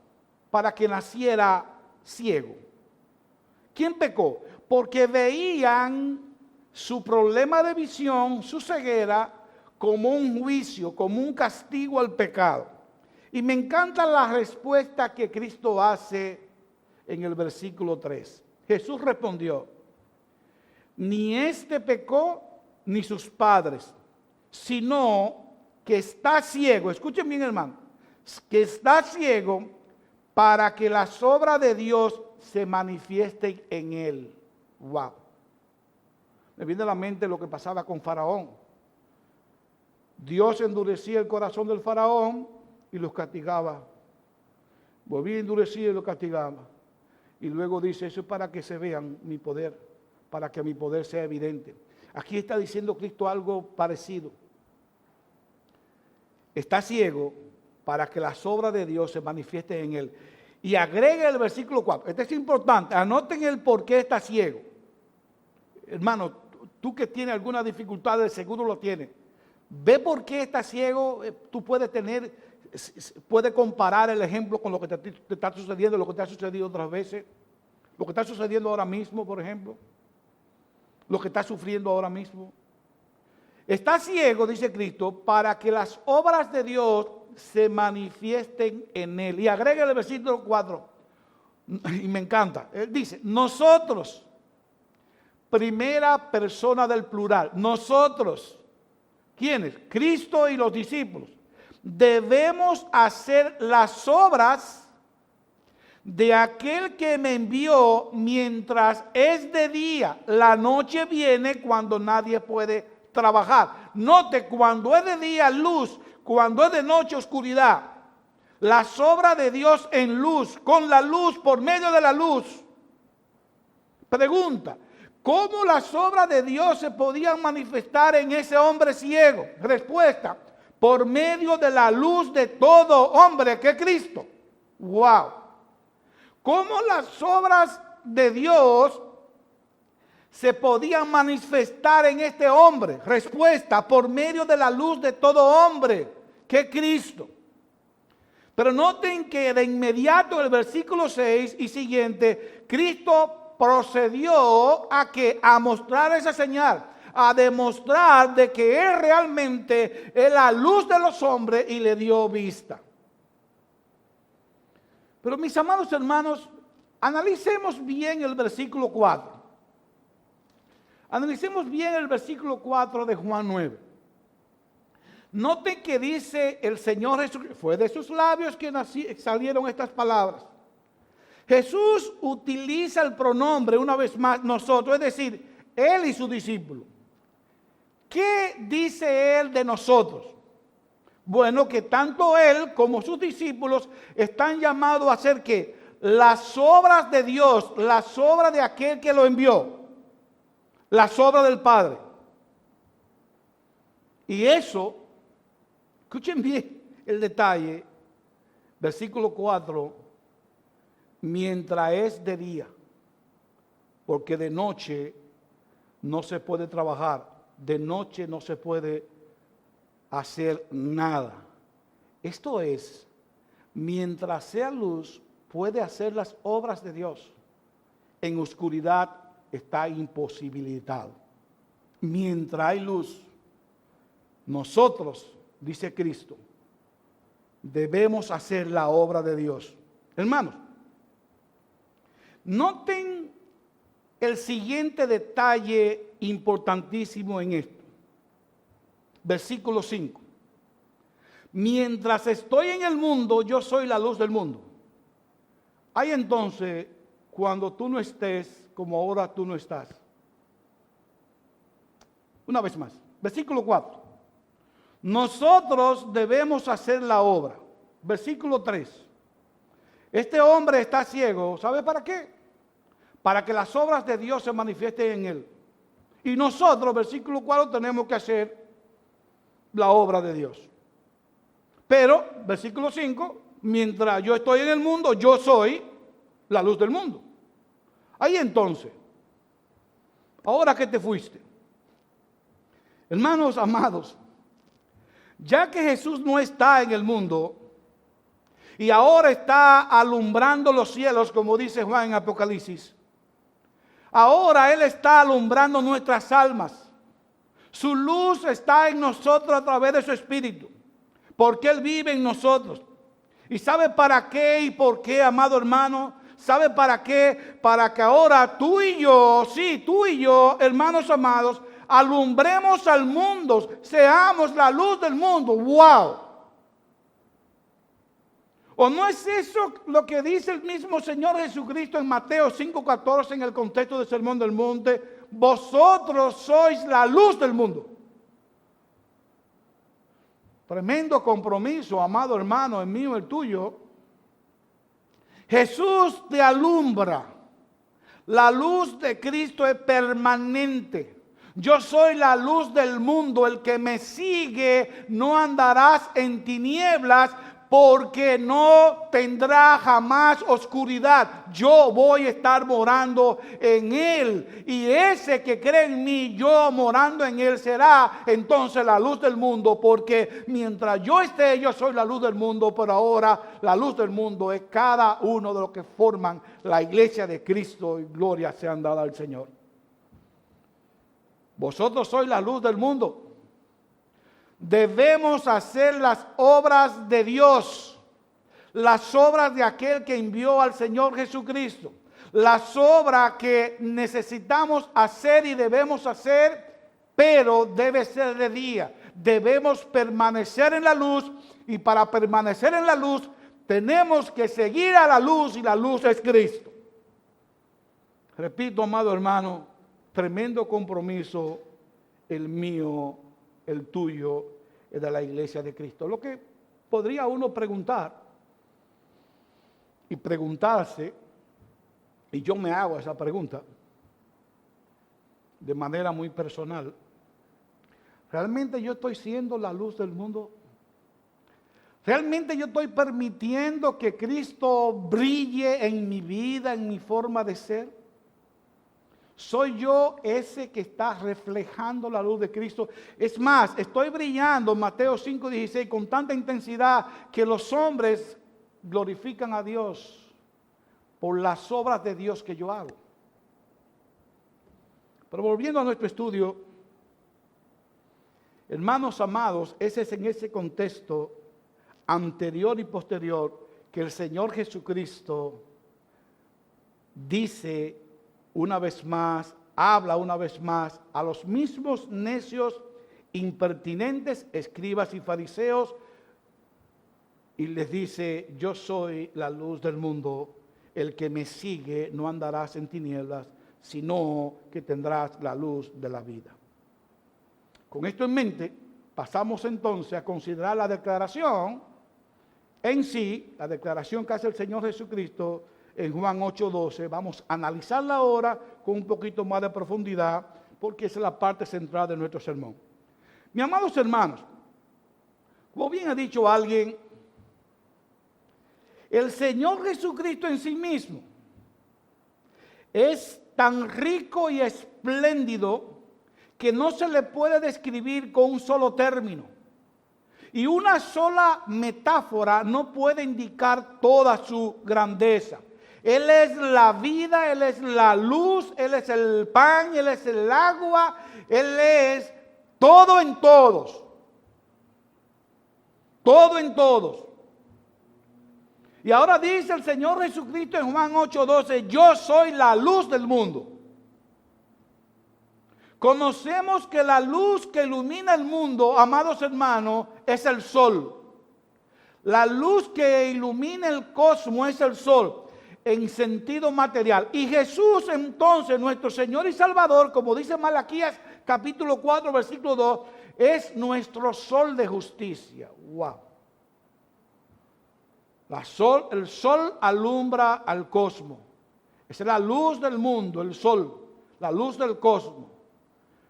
para que naciera ciego? ¿Quién pecó? Porque veían su problema de visión, su ceguera, como un juicio, como un castigo al pecado. Y me encanta la respuesta que Cristo hace en el versículo 3. Jesús respondió, ni este pecó, ni sus padres, sino que está ciego. Escuchen bien, hermano, que está ciego para que las obras de Dios se manifiesten en él. Wow. Me viene a la mente lo que pasaba con Faraón. Dios endurecía el corazón del Faraón y los castigaba volvía endurecido y lo castigaba. Y luego dice, eso es para que se vean mi poder, para que mi poder sea evidente. Aquí está diciendo Cristo algo parecido. Está ciego para que las obras de Dios se manifiesten en él. Y agrega el versículo 4. Este es importante. Anoten el por qué está ciego. Hermano, tú que tienes alguna dificultad, de seguro lo tienes. Ve por qué está ciego. Tú puedes comparar el ejemplo con lo que te está sucediendo, lo que te ha sucedido otras veces. Lo que está sucediendo ahora mismo, por ejemplo. Lo que está sufriendo ahora mismo. Está ciego, dice Cristo, para que las obras de Dios se manifiesten en él. Y agrega el versículo 4, y me encanta. Él dice, nosotros, primera persona del plural, nosotros, ¿quiénes? Cristo y los discípulos, debemos hacer las obras de aquel que me envió mientras es de día. La noche viene cuando nadie puede trabajar. Note, cuando es de día, luz; cuando es de noche, oscuridad. Las obras de Dios en luz, con la luz, por medio de la luz. Pregunta, ¿cómo las obras de Dios se podían manifestar en ese hombre ciego? Respuesta, por medio de la luz de todo hombre, que es Cristo. ¡Wow! ¿Cómo las obras de Dios se podían manifestar en este hombre? Respuesta, por medio de la luz de todo hombre, que es Cristo. Pero noten que de inmediato el versículo 6 y siguiente, Cristo procedió a mostrar esa señal, a demostrar de que Él realmente es la luz de los hombres, y le dio vista. Pero mis amados hermanos, analicemos bien el versículo 4. Analicemos bien el versículo 4 de Juan 9. Note que dice el Señor Jesús, fue de sus labios que salieron estas palabras. Jesús utiliza el pronombre una vez más nosotros, es decir, Él y sus discípulos. ¿Qué dice Él de nosotros? Bueno, que tanto Él como sus discípulos están llamados a hacer ¿qué? Las obras de Dios, las obras de aquel que lo envió, las obras del Padre. Y eso, escuchen bien el detalle, versículo 4, mientras es de día, porque de noche no se puede trabajar, de noche no se puede hacer nada. Esto es, mientras sea luz, puede hacer las obras de Dios. En oscuridad está imposibilitado. Mientras hay luz, nosotros, dice Cristo, debemos hacer la obra de Dios. Hermanos, noten el siguiente detalle importantísimo en esto. Versículo 5. Mientras estoy en el mundo, yo soy la luz del mundo. Hay entonces, cuando tú no estés, como ahora tú no estás. Una vez más, versículo 4. Nosotros debemos hacer la obra. Versículo 3. Este hombre está ciego, ¿sabe para qué? Para que las obras de Dios se manifiesten en él. Y nosotros, versículo 4, tenemos que hacer la obra de Dios. Pero, versículo 5, mientras yo estoy en el mundo, yo soy la luz del mundo. Ahí entonces, ahora que te fuiste, hermanos amados, ya que Jesús no está en el mundo y ahora está alumbrando los cielos, como dice Juan en Apocalipsis, ahora Él está alumbrando nuestras almas. Su luz está en nosotros a través de su Espíritu, porque Él vive en nosotros. ¿Y sabe para qué y por qué, amado hermano? ¿Sabe para qué? Para que ahora tú y yo, sí, tú y yo, hermanos amados, alumbremos al mundo, seamos la luz del mundo. ¡Wow! ¿O no es eso lo que dice el mismo Señor Jesucristo en Mateo 5:14 en el contexto del Sermón del Monte? Vosotros sois la luz del mundo. Tremendo compromiso, amado hermano, el mío, el tuyo, Jesús te alumbra. La luz de Cristo es permanente. Yo soy la luz del mundo. El que me sigue no andarás en tinieblas, porque no tendrá jamás oscuridad. Yo voy a estar morando en él. Y ese que cree en mí, yo morando en él, será entonces la luz del mundo. Porque mientras yo esté, yo soy la luz del mundo. Pero ahora la luz del mundo es cada uno de los que forman la iglesia de Cristo. Y gloria sean dadas al Señor. Vosotros sois la luz del mundo. Debemos hacer las obras de Dios, las obras de aquel que envió al Señor Jesucristo, las obras que necesitamos hacer y debemos hacer, pero debe ser de día. Debemos permanecer en la luz, y para permanecer en la luz tenemos que seguir a la luz, y la luz es Cristo. Repito, amado hermano, tremendo compromiso el mío, el tuyo, es de la iglesia de Cristo. Lo que podría uno preguntar y preguntarse, y yo me hago esa pregunta de manera muy personal: ¿realmente yo estoy siendo la luz del mundo? ¿Realmente yo estoy permitiendo que Cristo brille en mi vida, en mi forma de ser? ¿Soy yo ese que está reflejando la luz de Cristo? Es más, estoy brillando, Mateo 5:16, con tanta intensidad que los hombres glorifican a Dios por las obras de Dios que yo hago. Pero volviendo a nuestro estudio, hermanos amados, ese es en ese contexto anterior y posterior que el Señor Jesucristo dice una vez más, habla una vez más a los mismos necios, impertinentes, escribas y fariseos, y les dice: yo soy la luz del mundo, el que me sigue no andarás en tinieblas, sino que tendrás la luz de la vida. Con esto en mente, pasamos entonces a considerar la declaración en sí, la declaración que hace el Señor Jesucristo en Juan 8:12. Vamos a analizarla ahora con un poquito más de profundidad, porque esa es la parte central de nuestro sermón. Mis amados hermanos, como bien ha dicho alguien, el Señor Jesucristo en sí mismo es tan rico y espléndido que no se le puede describir con un solo término. Y una sola metáfora no puede indicar toda su grandeza. Él es la vida, Él es la luz, Él es el pan, Él es el agua, Él es todo en todos. Todo en todos. Y ahora dice el Señor Jesucristo en Juan 8:12: yo soy la luz del mundo. Conocemos que la luz que ilumina el mundo, amados hermanos, es el sol. La luz que ilumina el cosmos es el sol, en sentido material. Y Jesús entonces, nuestro Señor y Salvador, como dice Malaquías capítulo 4, versículo 2, es nuestro sol de justicia. Wow. El sol alumbra al cosmos. Esa es la luz del mundo, el sol, la luz del cosmos.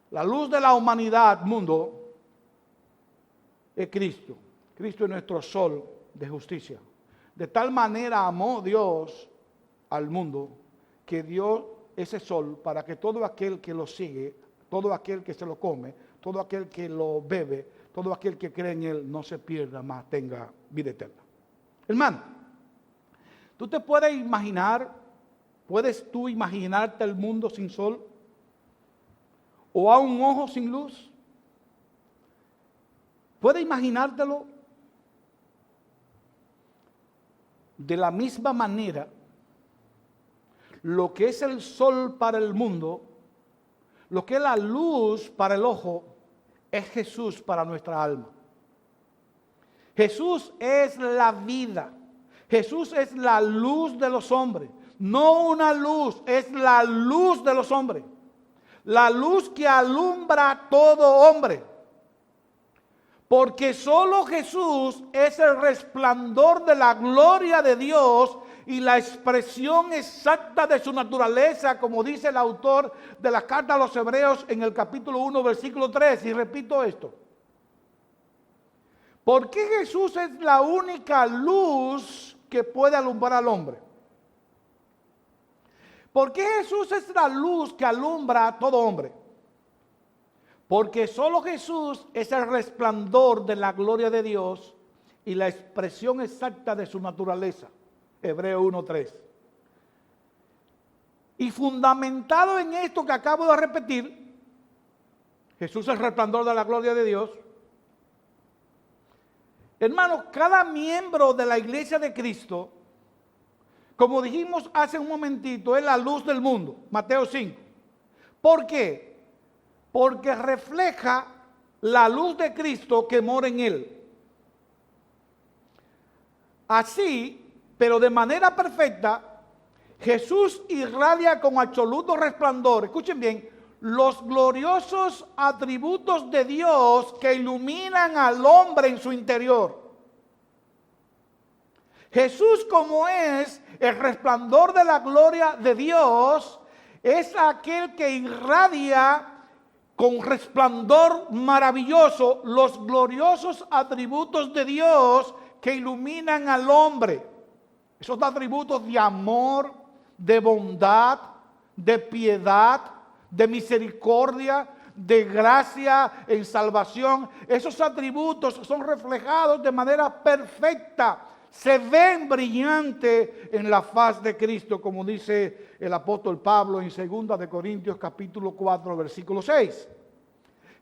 La luz de la humanidad, mundo, es Cristo. Cristo es nuestro sol de justicia. De tal manera amó Dios al mundo que dio ese sol para que todo aquel que lo sigue, todo aquel que se lo come, todo aquel que lo bebe, todo aquel que cree en él no se pierda, más tenga vida eterna. Hermano, ¿tú te puedes imaginar, puedes tú imaginarte el mundo sin sol? ¿O a un ojo sin luz? ¿Puedes imaginártelo? De la misma manera, lo que es el sol para el mundo, lo que es la luz para el ojo, es Jesús para nuestra alma. Jesús es la vida. Jesús es la luz de los hombres. No una luz, es la luz de los hombres. La luz que alumbra a todo hombre. Porque solo Jesús es el resplandor de la gloria de Dios y la expresión exacta de su naturaleza, como dice el autor de la carta a los Hebreos en el capítulo 1, versículo 3. Y repito esto. ¿Por qué Jesús es la única luz que puede alumbrar al hombre? ¿Por qué Jesús es la luz que alumbra a todo hombre? Porque solo Jesús es el resplandor de la gloria de Dios y la expresión exacta de su naturaleza. Hebreo 1:3. Y fundamentado en esto que acabo de repetir, Jesús es el resplandor de la gloria de Dios. Hermanos, cada miembro de la iglesia de Cristo, como dijimos hace un momentito, es la luz del mundo. Mateo 5. ¿Por qué? Porque refleja la luz de Cristo que mora en él. Así, pero de manera perfecta, Jesús irradia con absoluto resplandor, escuchen bien, los gloriosos atributos de Dios que iluminan al hombre en su interior. Jesús, como es el resplandor de la gloria de Dios, es aquel que irradia con resplandor maravilloso los gloriosos atributos de Dios que iluminan al hombre. Esos atributos de amor, de bondad, de piedad, de misericordia, de gracia en salvación. Esos atributos son reflejados de manera perfecta. Se ven brillantes en la faz de Cristo, como dice el apóstol Pablo en 2 de Corintios capítulo 4, versículo 6.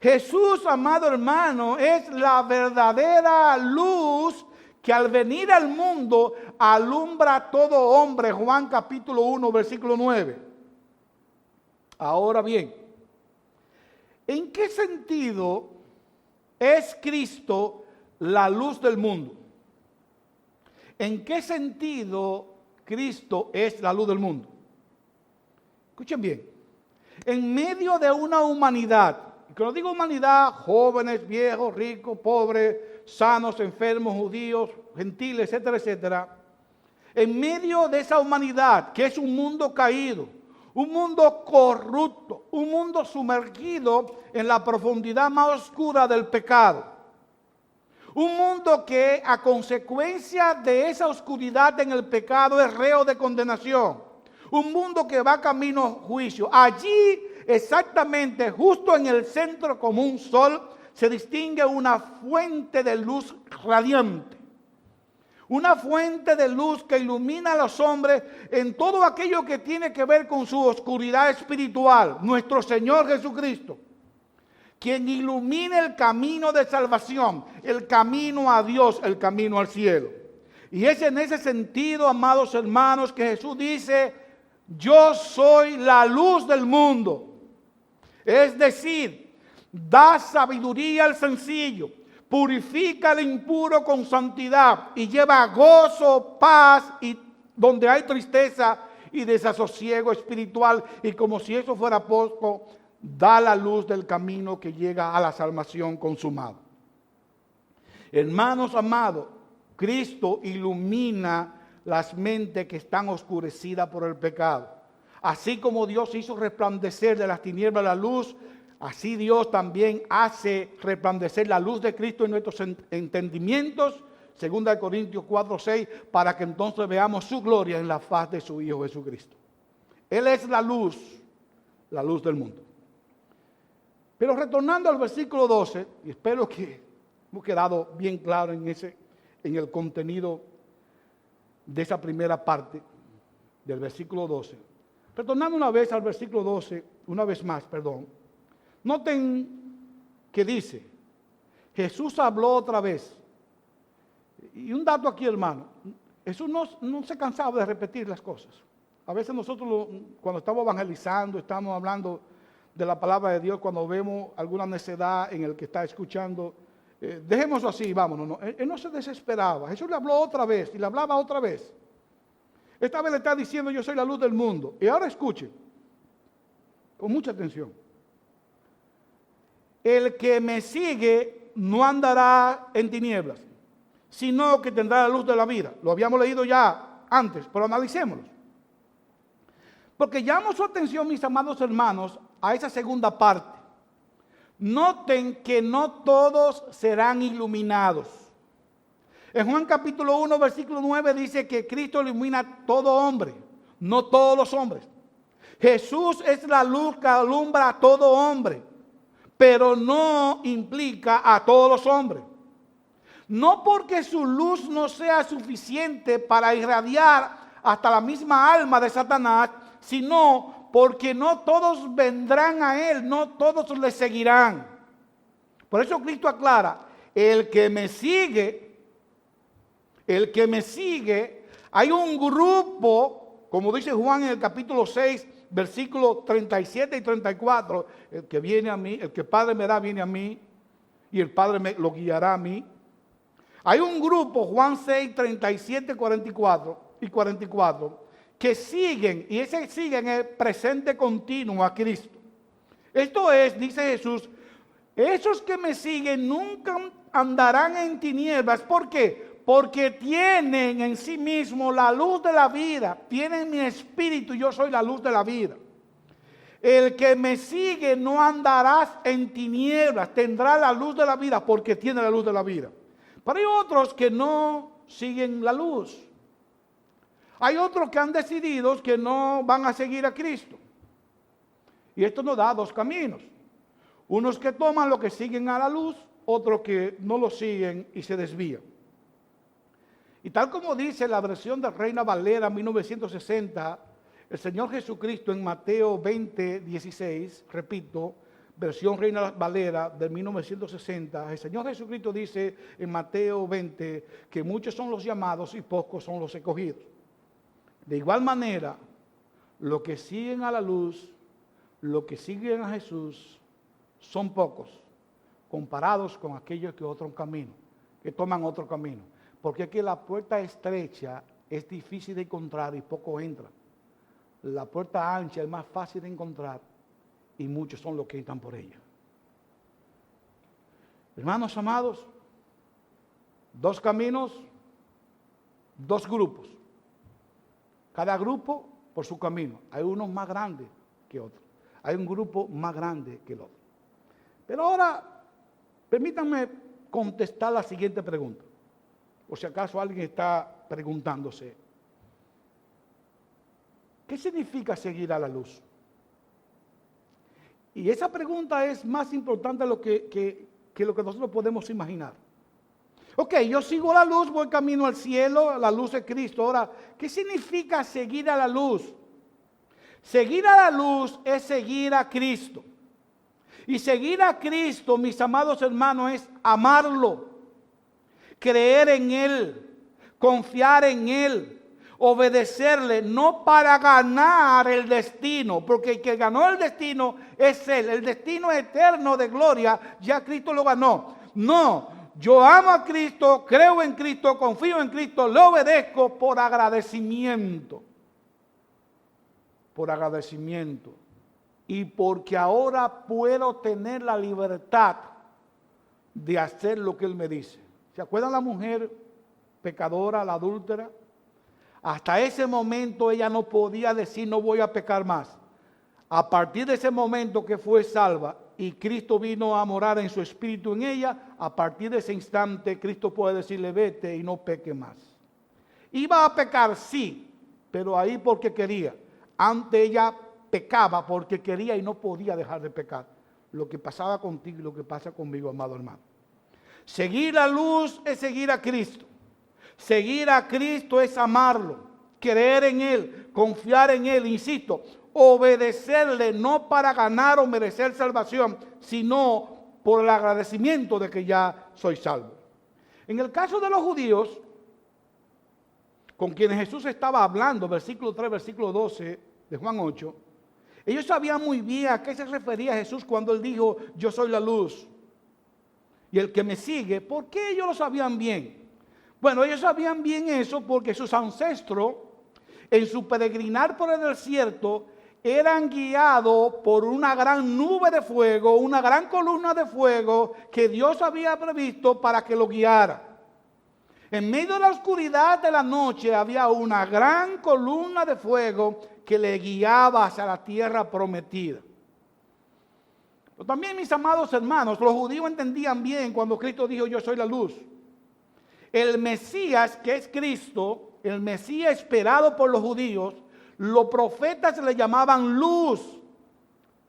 Jesús, amado hermano, es la verdadera luz que al venir al mundo alumbra a todo hombre. Juan capítulo 1, versículo 9. Ahora bien, ¿en qué sentido es Cristo la luz del mundo? ¿En qué sentido Cristo es la luz del mundo? Escuchen bien. En medio de una humanidad, y cuando digo humanidad, jóvenes, viejos, ricos, pobres, sanos, enfermos, judíos, gentiles, etcétera, etcétera. En medio de esa humanidad, que es un mundo caído, un mundo corrupto, un mundo sumergido en la profundidad más oscura del pecado. Un mundo que a consecuencia de esa oscuridad en el pecado es reo de condenación. Un mundo que va camino a juicio. Allí, exactamente, justo en el centro como un sol, se distingue una fuente de luz radiante. Una fuente de luz que ilumina a los hombres en todo aquello que tiene que ver con su oscuridad espiritual. Nuestro Señor Jesucristo, quien ilumina el camino de salvación, el camino a Dios, el camino al cielo. Y es en ese sentido, amados hermanos, que Jesús dice: yo soy la luz del mundo. Es decir, da sabiduría al sencillo, purifica al impuro con santidad y lleva gozo, paz y donde hay tristeza y desasosiego espiritual. Y como si eso fuera poco, da la luz del camino que llega a la salvación consumada. Hermanos amados, Cristo ilumina las mentes que están oscurecidas por el pecado. Así como Dios hizo resplandecer de las tinieblas la luz, así Dios también hace resplandecer la luz de Cristo en nuestros entendimientos, 2 Corintios 4:6, para que entonces veamos su gloria en la faz de su Hijo Jesucristo. Él es la luz del mundo. Pero retornando al versículo 12, y espero que hemos quedado bien claro en el contenido de esa primera parte del versículo 12. Retornando una vez al versículo 12, una vez más, perdón. Noten que dice, Jesús habló otra vez. Y un dato aquí, hermano, Jesús no se cansaba de repetir las cosas. A veces nosotros cuando estamos evangelizando, estamos hablando de la palabra de Dios, cuando vemos alguna necedad en el que está escuchando, dejémoslo así, vámonos. No. Él no se desesperaba. Jesús le habló otra vez y le hablaba otra vez. Esta vez le está diciendo: yo soy la luz del mundo. Y ahora escuchen, con mucha atención. El que me sigue no andará en tinieblas, sino que tendrá la luz de la vida. Lo habíamos leído ya antes, pero analicémoslo. Porque llamo su atención, mis amados hermanos, a esa segunda parte. Noten que no todos serán iluminados. En Juan capítulo 1, versículo 9 dice que Cristo ilumina a todo hombre, no todos los hombres. Jesús es la luz que alumbra a todo hombre, pero no implica a todos los hombres. No porque su luz no sea suficiente para irradiar hasta la misma alma de Satanás, sino porque no todos vendrán a él, no todos le seguirán. Por eso Cristo aclara, el que me sigue, hay un grupo, como dice Juan en el capítulo 6, versículos 37 y 34, el que viene a mí, el que el Padre me da viene a mí, y el Padre me lo guiará a mí. Hay un grupo, Juan 6, 37 y 44, que siguen, y ese siguen el presente continuo a Cristo. Esto es, dice Jesús, esos que me siguen nunca andarán en tinieblas. ¿Por qué? Porque tienen en sí mismo la luz de la vida, tienen mi espíritu, yo soy la luz de la vida. El que me sigue no andará en tinieblas, tendrá la luz de la vida porque tiene la luz de la vida. Pero hay otros que no siguen la luz. Hay otros que han decidido que no van a seguir a Cristo. Y esto nos da dos caminos. Unos que toman lo que siguen a la luz, otros que no lo siguen y se desvían. Y tal como dice la versión de Reina Valera 1960, el Señor Jesucristo en Mateo 20, 16, repito, versión Reina Valera de 1960, el Señor Jesucristo dice en Mateo 20 que muchos son los llamados y pocos son los escogidos. De igual manera, los que siguen a la luz, los que siguen a Jesús, son pocos, comparados con aquellos que toman otro camino. Porque aquí la puerta estrecha es difícil de encontrar y pocos entran. La puerta ancha es más fácil de encontrar y muchos son los que entran por ella. Hermanos amados, dos caminos, dos grupos. Cada grupo por su camino. Hay unos más grandes que otros. Hay un grupo más grande que el otro. Pero ahora, permítanme contestar la siguiente pregunta. O si acaso alguien está preguntándose, ¿qué significa seguir a la luz? Y esa pregunta es más importante de lo que lo que nosotros podemos imaginar. Ok, yo sigo la luz, voy camino al cielo, la luz de Cristo. Ahora, ¿qué significa seguir a la luz? Seguir a la luz es seguir a Cristo. Y seguir a Cristo, mis amados hermanos, es amarlo, creer en Él, confiar en Él, obedecerle, no para ganar el destino, porque el que ganó el destino es Él. El destino eterno de gloria, ya Cristo lo ganó. No. Yo amo a Cristo, creo en Cristo, confío en Cristo, le obedezco por agradecimiento. Por agradecimiento. Y porque ahora puedo tener la libertad de hacer lo que Él me dice. ¿Se acuerdan la mujer pecadora, la adúltera? Hasta ese momento ella no podía decir no voy a pecar más. A partir de ese momento que fue salva y Cristo vino a morar en su espíritu en ella, a partir de ese instante Cristo puede decirle vete y no peque más. Iba a pecar, sí, pero ahí porque quería. Antes ella pecaba porque quería y no podía dejar de pecar. Lo que pasaba contigo y lo que pasa conmigo, amado hermano. Seguir la luz es seguir a Cristo. Seguir a Cristo es amarlo, creer en Él, confiar en Él, insisto, obedecerle no para ganar o merecer salvación, sino por el agradecimiento de que ya soy salvo. En el caso de los judíos, con quienes Jesús estaba hablando, versículo 3, versículo 12 de Juan 8, ellos sabían muy bien a qué se refería Jesús cuando Él dijo, yo soy la luz. Y el que me sigue, ¿por qué ellos lo sabían bien? Bueno, ellos sabían bien eso porque sus ancestros, en su peregrinar por el desierto, eran guiados por una gran nube de fuego, una gran columna de fuego que Dios había previsto para que lo guiara. En medio de la oscuridad de la noche había una gran columna de fuego que le guiaba hacia la tierra prometida. Pero también, mis amados hermanos, los judíos entendían bien cuando Cristo dijo: yo soy la luz. El Mesías, que es Cristo, el Mesías esperado por los judíos, los profetas le llamaban luz.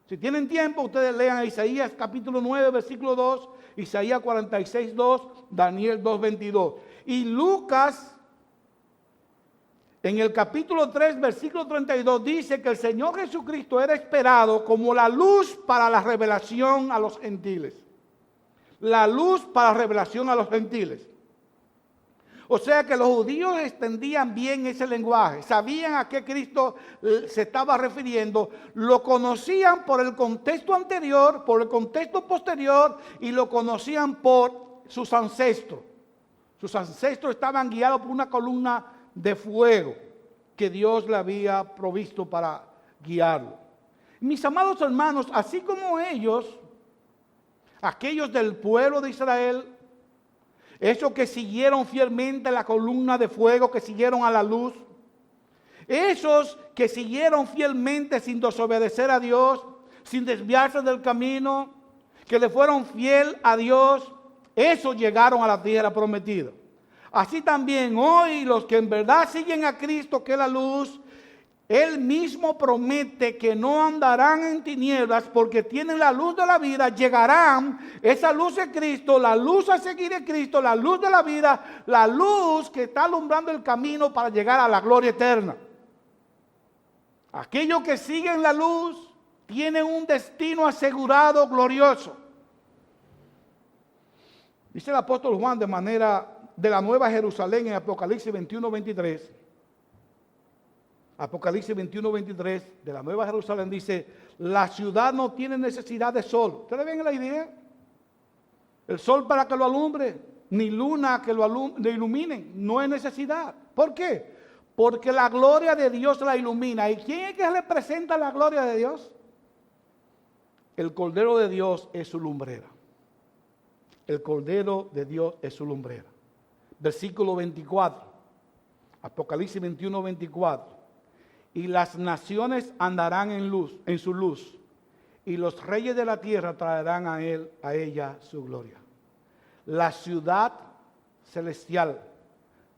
Si tienen tiempo, ustedes lean Isaías capítulo 9, versículo 2, Isaías 46, 2, Daniel 2, 22. Y Lucas, en el capítulo 3, versículo 32, dice que el Señor Jesucristo era esperado como la luz para la revelación a los gentiles. La luz para la revelación a los gentiles. O sea que los judíos extendían bien ese lenguaje, sabían a qué Cristo se estaba refiriendo, lo conocían por el contexto anterior, por el contexto posterior, y lo conocían por sus ancestros. Sus ancestros estaban guiados por una columna de fuego que Dios le había provisto para guiarlo. Mis amados hermanos, así como ellos, aquellos del pueblo de Israel, esos que siguieron fielmente la columna de fuego, que siguieron a la luz, esos que siguieron fielmente sin desobedecer a Dios, sin desviarse del camino, que le fueron fiel a Dios, esos llegaron a la tierra prometida. Así también hoy los que en verdad siguen a Cristo, que es la luz, Él mismo promete que no andarán en tinieblas porque tienen la luz de la vida, llegarán, esa luz de Cristo, la luz a seguir de Cristo, la luz de la vida, la luz que está alumbrando el camino para llegar a la gloria eterna. Aquellos que siguen la luz tienen un destino asegurado, glorioso. Dice el apóstol Juan de manera de la Nueva Jerusalén en Apocalipsis 21, 23. Apocalipsis 21, 23 de la Nueva Jerusalén dice: la ciudad no tiene necesidad de sol. ¿Ustedes ven la idea? El sol para que lo alumbre, ni luna que lo iluminen, no hay necesidad. ¿Por qué? Porque la gloria de Dios la ilumina. ¿Y quién es que representa la gloria de Dios? El Cordero de Dios es su lumbrera. El Cordero de Dios es su lumbrera. Versículo 24. Apocalipsis 21, 24. Y las naciones andarán en luz, en su luz, y los reyes de la tierra traerán a ella su gloria. La ciudad celestial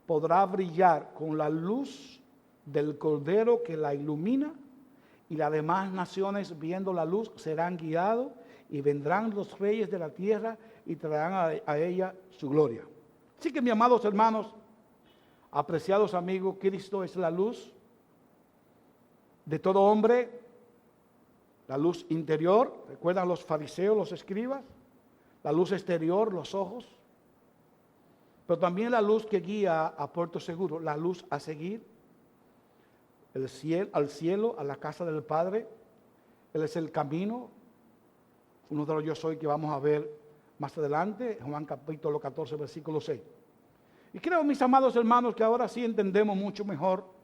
podrá brillar con la luz del Cordero que la ilumina, y las demás naciones, viendo la luz, serán guiados, y vendrán los reyes de la tierra y traerán a ella su gloria. Así que, mis amados hermanos, apreciados amigos, Cristo es la luz de todo hombre, la luz interior, recuerdan los fariseos, los escribas, la luz exterior, los ojos, pero también la luz que guía a puerto seguro, la luz a seguir, al cielo, a la casa del Padre. Él es el camino, uno de los yo soy que vamos a ver más adelante, Juan capítulo 14, versículo 6. Y creo, mis amados hermanos, que ahora sí entendemos mucho mejor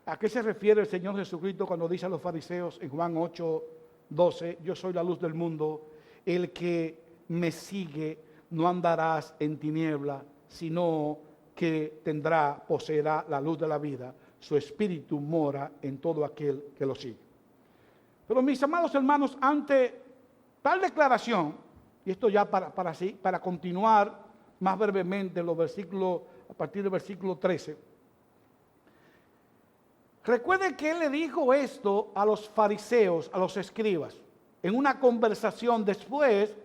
¿a qué se refiere el Señor Jesucristo cuando dice a los fariseos en Juan 8, 12, yo soy la luz del mundo, el que me sigue no andarás en tiniebla, sino que poseerá la luz de la vida, su espíritu mora en todo aquel que lo sigue. Pero mis amados hermanos, ante tal declaración, y esto ya para continuar más brevemente los versículos, a partir del versículo 13, recuerden que él le dijo esto a los fariseos, a los escribas, en una conversación después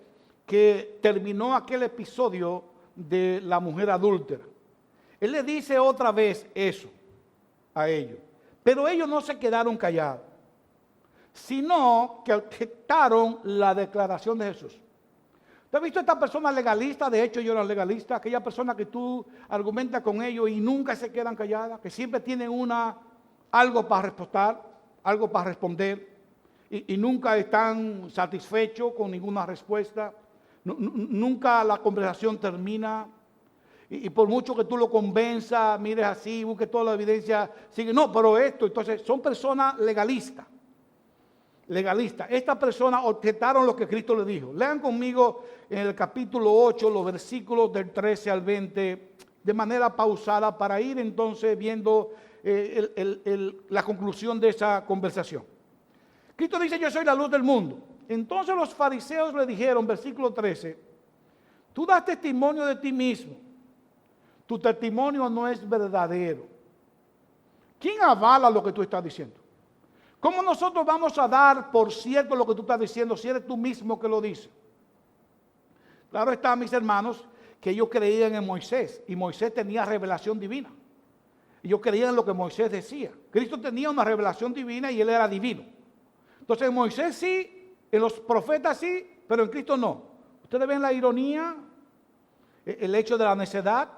que terminó aquel episodio de la mujer adúltera. Él le dice otra vez eso a ellos, pero ellos no se quedaron callados, sino que aceptaron la declaración de Jesús. ¿Tú has visto a esta persona legalista? De hecho, yo era legalista, aquella persona que tú argumentas con ellos y nunca se quedan calladas, que siempre tienen algo para responder y nunca están satisfechos con ninguna respuesta. Nunca la conversación termina y por mucho que tú lo convenzas, mires así, busques toda la evidencia, sigue, no, pero esto, entonces son personas legalistas. legalista. Estas personas objetaron lo que Cristo le dijo. Lean conmigo en el capítulo 8 los versículos del 13 al 20 de manera pausada para ir entonces viendo la conclusión de esa conversación. Cristo dice: yo soy la luz del mundo. Entonces los fariseos le dijeron, versículo 13: tú das testimonio de ti mismo, tu testimonio no es verdadero. ¿Quién avala lo que tú estás diciendo? ¿Cómo nosotros vamos a dar por cierto lo que tú estás diciendo si eres tú mismo que lo dices? Claro está, mis hermanos, que ellos creían en Moisés y Moisés tenía revelación divina. Ellos creían en lo que Moisés decía. Cristo tenía una revelación divina y él era divino. Entonces en Moisés sí, en los profetas sí, pero en Cristo no. Ustedes ven la ironía, el hecho de la necedad.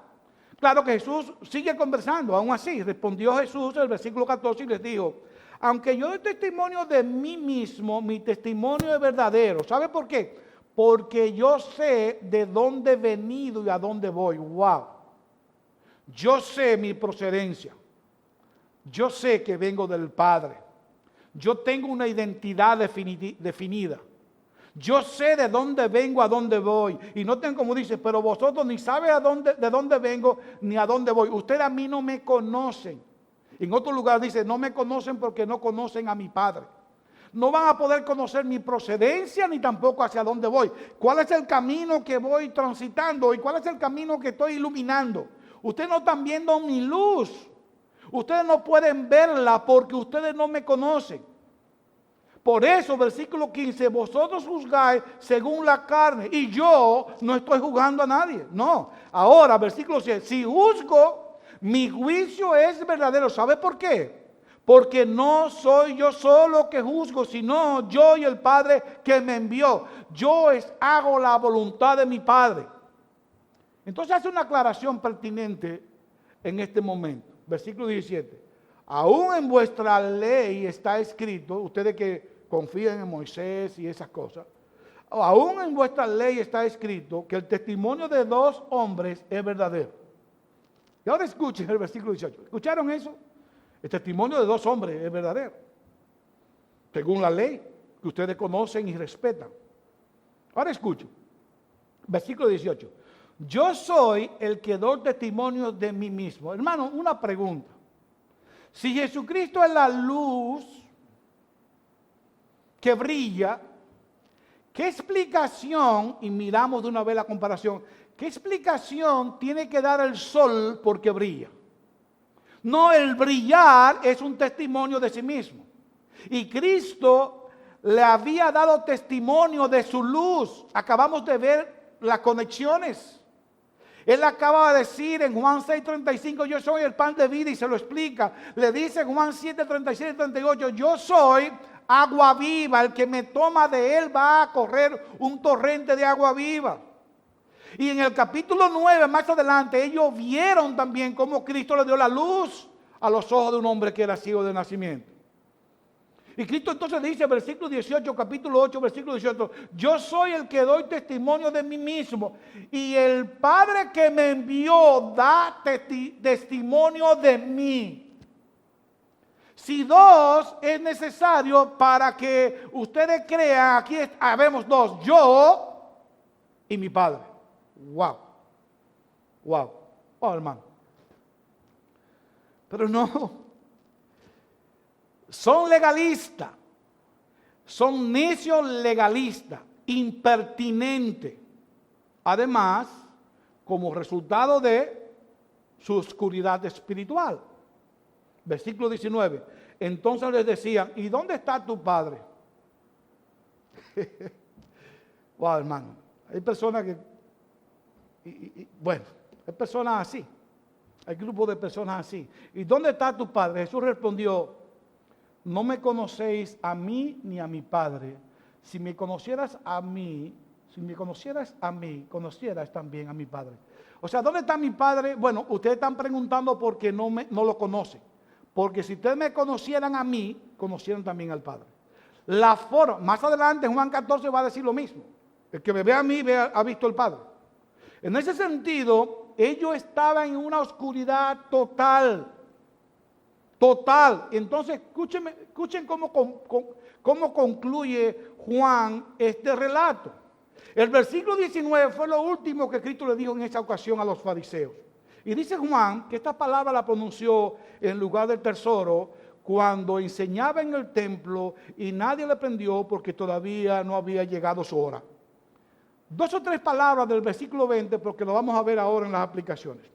Claro que Jesús sigue conversando, aún así respondió Jesús en el versículo 14 y les dijo: aunque yo doy testimonio de mí mismo, mi testimonio es verdadero. ¿Sabe por qué? Porque yo sé de dónde he venido y a dónde voy. ¡Wow! Yo sé mi procedencia. Yo sé que vengo del Padre. Yo tengo una identidad definida. Yo sé de dónde vengo, a dónde voy. Y noten como dice: pero vosotros ni saben de dónde vengo ni a dónde voy. Ustedes a mí no me conocen. En otro lugar dice: no me conocen porque no conocen a mi Padre. No van a poder conocer mi procedencia ni tampoco hacia dónde voy. ¿Cuál es el camino que voy transitando y cuál es el camino que estoy iluminando? Ustedes no están viendo mi luz. Ustedes no pueden verla porque ustedes no me conocen. Por eso, versículo 15, vosotros juzgáis según la carne y yo no estoy juzgando a nadie. No. Ahora, versículo 6, si juzgo, mi juicio es verdadero. ¿Sabe por qué? Porque no soy yo solo que juzgo, sino yo y el Padre que me envió. Yo hago la voluntad de mi Padre. Entonces hace una aclaración pertinente en este momento. Versículo 17. Aún en vuestra ley está escrito, ustedes que confían en Moisés y esas cosas, aún en vuestra ley está escrito que el testimonio de dos hombres es verdadero. Y ahora escuchen el versículo 18. ¿Escucharon eso? El testimonio de dos hombres es verdadero, según la ley que ustedes conocen y respetan. Ahora escuchen, versículo 18. Yo soy el que doy testimonio de mí mismo. Hermano, una pregunta. Si Jesucristo es la luz que brilla, ¿qué explicación, y miramos de una vez la comparación, qué explicación tiene que dar el sol porque brilla? No, el brillar es un testimonio de sí mismo. Y Cristo le había dado testimonio de su luz. Acabamos de ver las conexiones. Él acaba de decir en Juan 6:35, yo soy el pan de vida, y se lo explica. Le dice en Juan 7:37 y 38, yo soy agua viva, el que me toma de él va a correr un torrente de agua viva. Y en el capítulo 9, más adelante, ellos vieron también cómo Cristo le dio la luz a los ojos de un hombre que era ciego de nacimiento. Y Cristo entonces dice, versículo 18, capítulo 8, versículo 18, yo soy el que doy testimonio de mí mismo, y el Padre que me envió da testimonio de mí. Si dos es necesario para que ustedes crean, aquí habemos dos, yo y mi Padre. Wow. Wow. Oh, hermano. Pero no. Son legalistas, son necios legalistas, impertinentes. Además, como resultado de su oscuridad espiritual. Versículo 19. Entonces les decían, ¿y dónde está tu padre? Wow, hermano. Hay personas que, bueno, hay personas así. Hay grupos de personas así. ¿Y dónde está tu padre? Jesús respondió, no me conocéis a mí ni a mi Padre. Si me conocieras a mí, conocieras también a mi Padre. O sea, ¿dónde está mi Padre? Bueno, ustedes están preguntando porque no lo conocen. Porque si ustedes me conocieran a mí, conocieran también al Padre. La forma, más adelante en Juan 14 va a decir lo mismo. El que me ve a mí ha visto al Padre. En ese sentido, ellos estaban en una oscuridad total. Total. Entonces, escuchen cómo concluye Juan este relato. El versículo 19 fue lo último que Cristo le dijo en esa ocasión a los fariseos. Y dice Juan que esta palabra la pronunció en lugar del tesoro cuando enseñaba en el templo y nadie le prendió porque todavía no había llegado su hora. 2 o 3 palabras del versículo 20 porque lo vamos a ver ahora en las aplicaciones.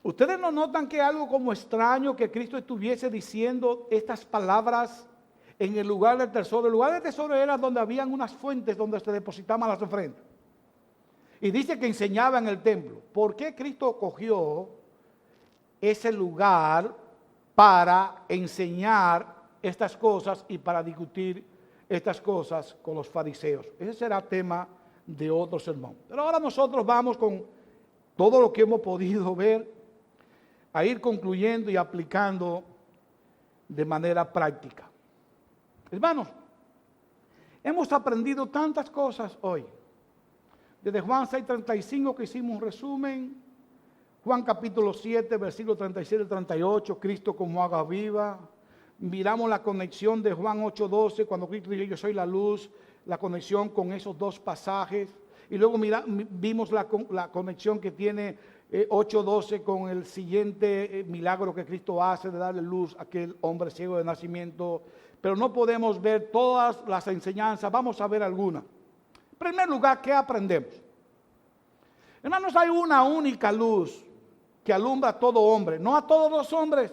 ¿Ustedes no notan que es algo como extraño que Cristo estuviese diciendo estas palabras en el lugar del tesoro? El lugar del tesoro era donde habían unas fuentes donde se depositaban las ofrendas. Y dice que enseñaba en el templo. ¿Por qué Cristo cogió ese lugar para enseñar estas cosas y para discutir estas cosas con los fariseos? Ese será tema de otro sermón. Pero ahora nosotros vamos con todo lo que hemos podido ver a ir concluyendo y aplicando de manera práctica. Hermanos, hemos aprendido tantas cosas hoy. Desde Juan 6:35 que hicimos un resumen, Juan capítulo 7, versículo 37 y 38, Cristo como agua viva. Miramos la conexión de Juan 8:12, cuando Cristo dice yo soy la luz, la conexión con esos dos pasajes. Y luego vimos la conexión que tiene 8:12 con el siguiente milagro que Cristo hace de darle luz a aquel hombre ciego de nacimiento. Pero no podemos ver todas las enseñanzas, vamos a ver algunas. En primer lugar, ¿qué aprendemos? Hermanos, hay una única luz que alumbra a todo hombre, no a todos los hombres.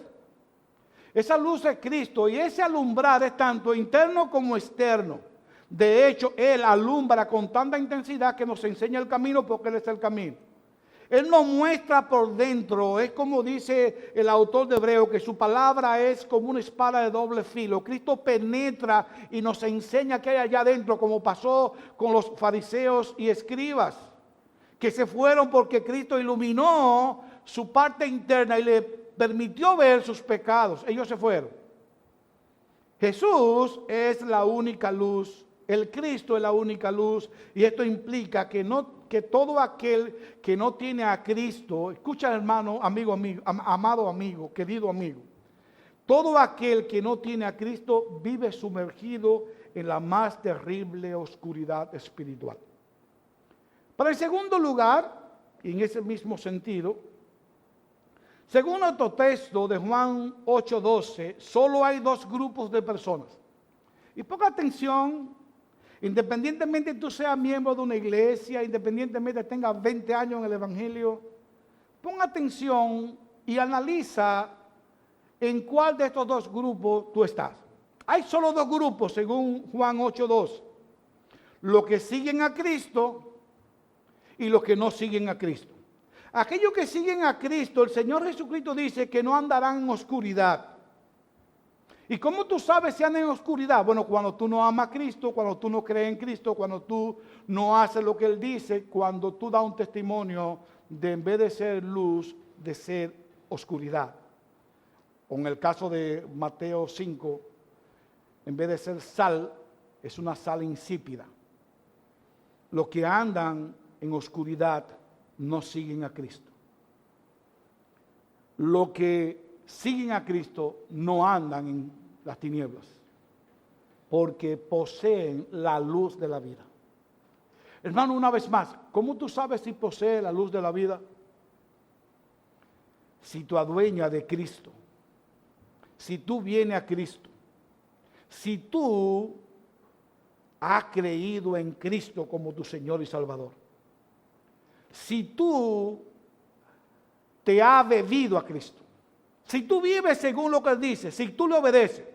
Esa luz es Cristo y ese alumbrar es tanto interno como externo. De hecho, Él alumbra con tanta intensidad que nos enseña el camino porque Él es el camino. Él nos muestra por dentro, es como dice el autor de Hebreo, que su palabra es como una espada de doble filo. Cristo penetra y nos enseña qué hay allá adentro, como pasó con los fariseos y escribas, que se fueron porque Cristo iluminó su parte interna y le permitió ver sus pecados. Ellos se fueron. Jesús es la única luz, el Cristo es la única luz, y esto implica que todo aquel que no tiene a Cristo, escucha hermano, amado amigo, querido amigo, todo aquel que no tiene a Cristo vive sumergido en la más terrible oscuridad espiritual. Para el segundo lugar, y en ese mismo sentido, según otro texto de Juan 8:12, solo hay 2 grupos de personas. Y ponga atención, independientemente tú seas miembro de una iglesia, independientemente tengas 20 años en el Evangelio, ponga atención y analiza en cuál de estos 2 grupos tú estás. Hay solo 2 grupos según Juan 8:12. Los que siguen a Cristo y los que no siguen a Cristo. Aquellos que siguen a Cristo, el Señor Jesucristo dice que no andarán en oscuridad. ¿Y cómo tú sabes si andan en oscuridad? Bueno, cuando tú no amas a Cristo, cuando tú no crees en Cristo, cuando tú no haces lo que Él dice, cuando tú das un testimonio de en vez de ser luz, de ser oscuridad. O en el caso de Mateo 5, en vez de ser sal, es una sal insípida. Los que andan en oscuridad no siguen a Cristo. Los que siguen a Cristo no andan en las tinieblas, porque poseen la luz de la vida. Hermano, una vez más, ¿cómo tú sabes si posee la luz de la vida? Si tú adueñas de Cristo, si tú vienes a Cristo, si tú has creído en Cristo como tu Señor y Salvador, si tú te has bebido a Cristo, si tú vives según lo que Él dice, si tú le obedeces.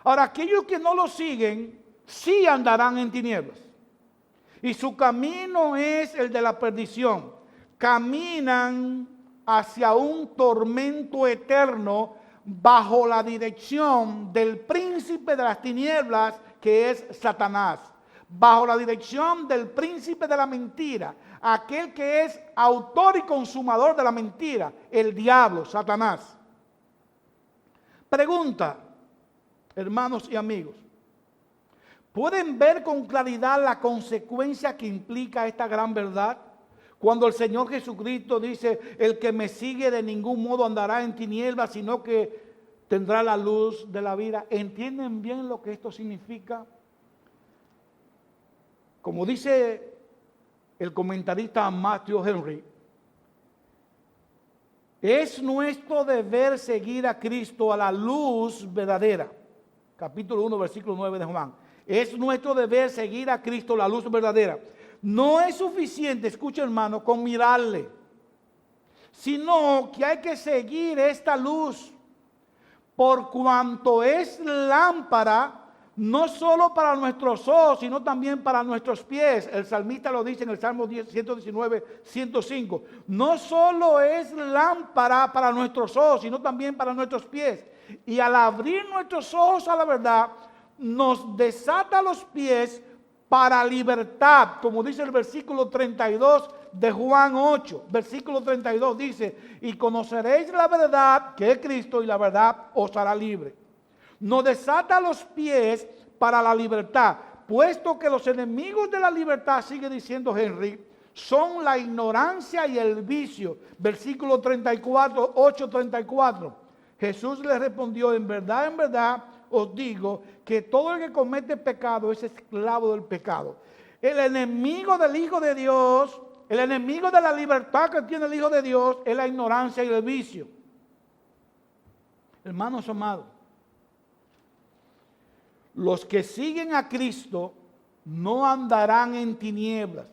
Ahora, aquellos que no lo siguen, sí andarán en tinieblas. Y su camino es el de la perdición. Caminan hacia un tormento eterno bajo la dirección del príncipe de las tinieblas, que es Satanás. Bajo la dirección del príncipe de la mentira, aquel que es autor y consumador de la mentira, el diablo, Satanás. Pregunta, hermanos y amigos, ¿pueden ver con claridad la consecuencia que implica esta gran verdad? Cuando el Señor Jesucristo dice, el que me sigue de ningún modo andará en tinieblas, sino que tendrá la luz de la vida. ¿Entienden bien lo que esto significa? Como dice el comentarista Matthew Henry, es nuestro deber seguir a Cristo a la luz verdadera. Capítulo 1, versículo 9 de Juan. Es nuestro deber seguir a Cristo, la luz verdadera. No es suficiente, escucha hermano, con mirarle, sino que hay que seguir esta luz, por cuanto es lámpara, no solo para nuestros ojos, sino también para nuestros pies. El salmista lo dice en el Salmo 119, 105. No solo es lámpara para nuestros ojos, sino también para nuestros pies. Y al abrir nuestros ojos a la verdad, nos desata los pies para libertad, como dice el versículo 32 de Juan 8. Versículo 32 dice, y conoceréis la verdad, que es Cristo, y la verdad os hará libre. Nos desata los pies para la libertad, puesto que los enemigos de la libertad, sigue diciendo Henry, son la ignorancia y el vicio. Versículo 34, 8:34. Jesús le respondió, en verdad os digo que todo el que comete pecado es esclavo del pecado. El enemigo del Hijo de Dios, el enemigo de la libertad que tiene el Hijo de Dios es la ignorancia y el vicio. Hermanos amados, los que siguen a Cristo no andarán en tinieblas.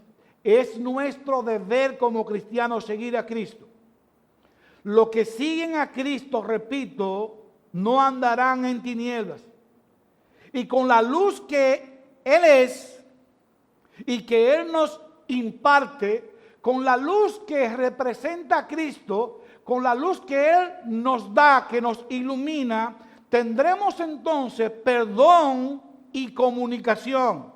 Es nuestro deber como cristianos seguir a Cristo. Los que siguen a Cristo, repito, no andarán en tinieblas. Y con la luz que Él es y que Él nos imparte, con la luz que representa a Cristo, con la luz que Él nos da, que nos ilumina, tendremos entonces perdón y comunicación.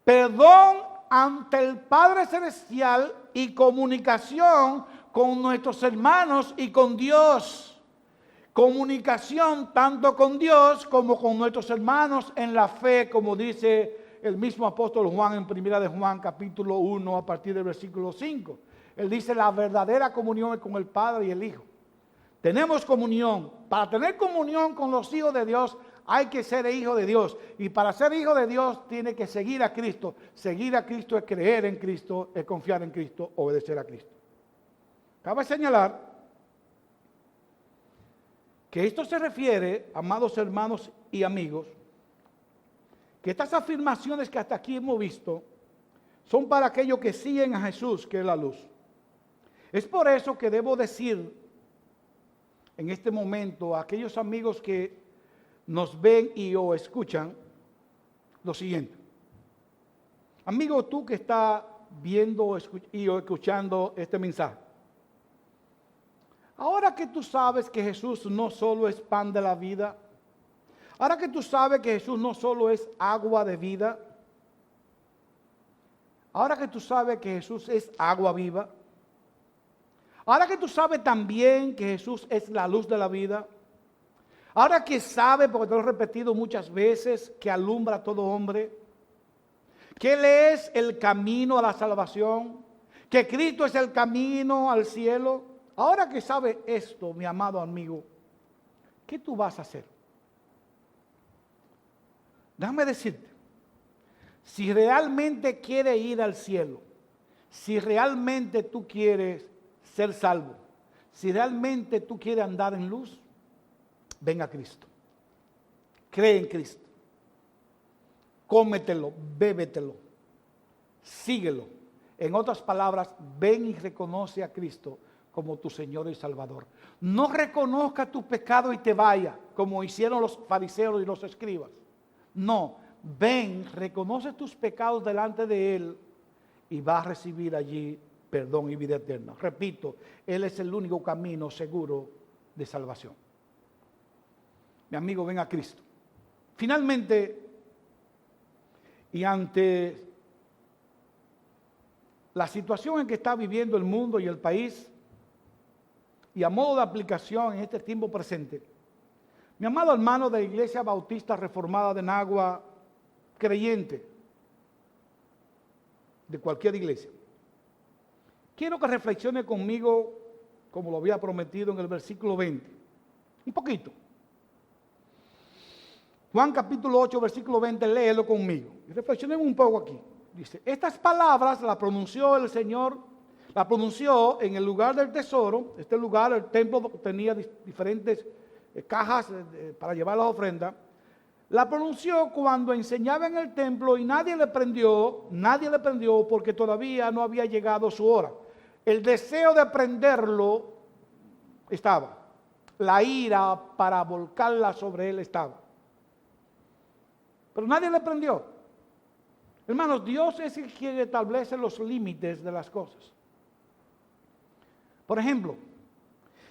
Perdón ante el Padre Celestial y comunicación con nuestros hermanos y con Dios. Comunicación tanto con Dios como con nuestros hermanos en la fe, como dice el mismo apóstol Juan en primera de Juan capítulo 1 a partir del versículo 5. Él dice la verdadera comunión es con el Padre y el Hijo. Tenemos comunión. Para tener comunión con los hijos de Dios hay que ser hijo de Dios. Y para ser hijo de Dios tiene que seguir a Cristo. Seguir a Cristo es creer en Cristo, es confiar en Cristo, obedecer a Cristo. Cabe señalar que esto se refiere, amados hermanos y amigos, que estas afirmaciones que hasta aquí hemos visto son para aquellos que siguen a Jesús, que es la luz. Es por eso que debo decir en este momento a aquellos amigos que nos ven y o escuchan lo siguiente. Amigo, tú que estás viendo y o escuchando este mensaje, ahora que tú sabes que Jesús no solo es pan de la vida, ahora que tú sabes que Jesús no solo es agua de vida, ahora que tú sabes que Jesús es agua viva, ahora que tú sabes también que Jesús es la luz de la vida, ahora que sabes, porque te lo he repetido muchas veces, que alumbra a todo hombre, que Él es el camino a la salvación, que Cristo es el camino al cielo. Ahora que sabes esto, mi amado amigo, ¿qué tú vas a hacer? Déjame decirte, si realmente quieres ir al cielo, si realmente tú quieres ser salvo, si realmente tú quieres andar en luz, ven a Cristo. Cree en Cristo. Cómetelo, bébetelo, síguelo. En otras palabras, ven y reconoce a Cristo como tu Señor y Salvador. No reconozca tu pecado y te vaya, como hicieron los fariseos y los escribas. No, ven, reconoce tus pecados delante de Él y vas a recibir allí perdón y vida eterna. Repito, Él es el único camino seguro de salvación. Mi amigo, ven a Cristo. Finalmente, y ante la situación en que está viviendo el mundo y el país, y a modo de aplicación en este tiempo presente, mi amado hermano de la Iglesia Bautista Reformada de Nagua, creyente de cualquier iglesia, quiero que reflexione conmigo, como lo había prometido en el versículo 20, un poquito, Juan capítulo 8, versículo 20, léelo conmigo. Y reflexionemos un poco aquí. Dice, estas palabras las pronunció el Señor, la pronunció en el lugar del tesoro. Este lugar, el templo, tenía diferentes cajas para llevar las ofrendas. La pronunció cuando enseñaba en el templo y nadie le prendió porque todavía no había llegado su hora. El deseo de prenderlo estaba. La ira para volcarla sobre él estaba. Pero nadie le prendió. Hermanos, Dios es el que establece los límites de las cosas. Por ejemplo,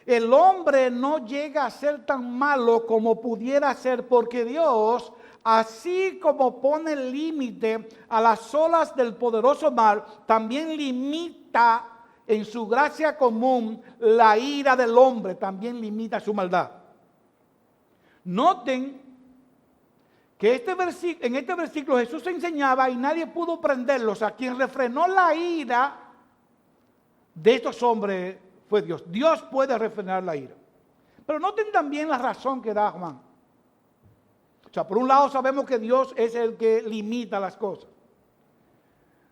el hombre no llega a ser tan malo como pudiera ser, porque Dios, así como pone el límite a las olas del poderoso mar, también limita en su gracia común la ira del hombre, también limita su maldad. Noten que en este versículo Jesús enseñaba y nadie pudo prenderlos. A quien refrenó la ira de estos hombres fue Dios. Dios puede refrenar la ira. Pero noten también la razón que da Juan. O sea, por un lado sabemos que Dios es el que limita las cosas.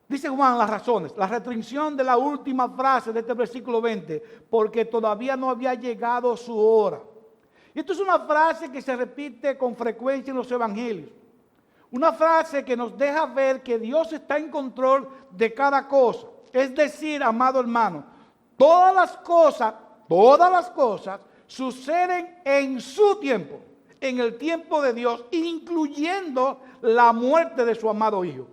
Dice Juan las razones, la restricción de la última frase de este versículo 20, porque todavía no había llegado su hora. Y esto es una frase que se repite con frecuencia en los evangelios. Una frase que nos deja ver que Dios está en control de cada cosa. Es decir, amado hermano, todas las cosas suceden en su tiempo, en el tiempo de Dios, incluyendo la muerte de su amado Hijo.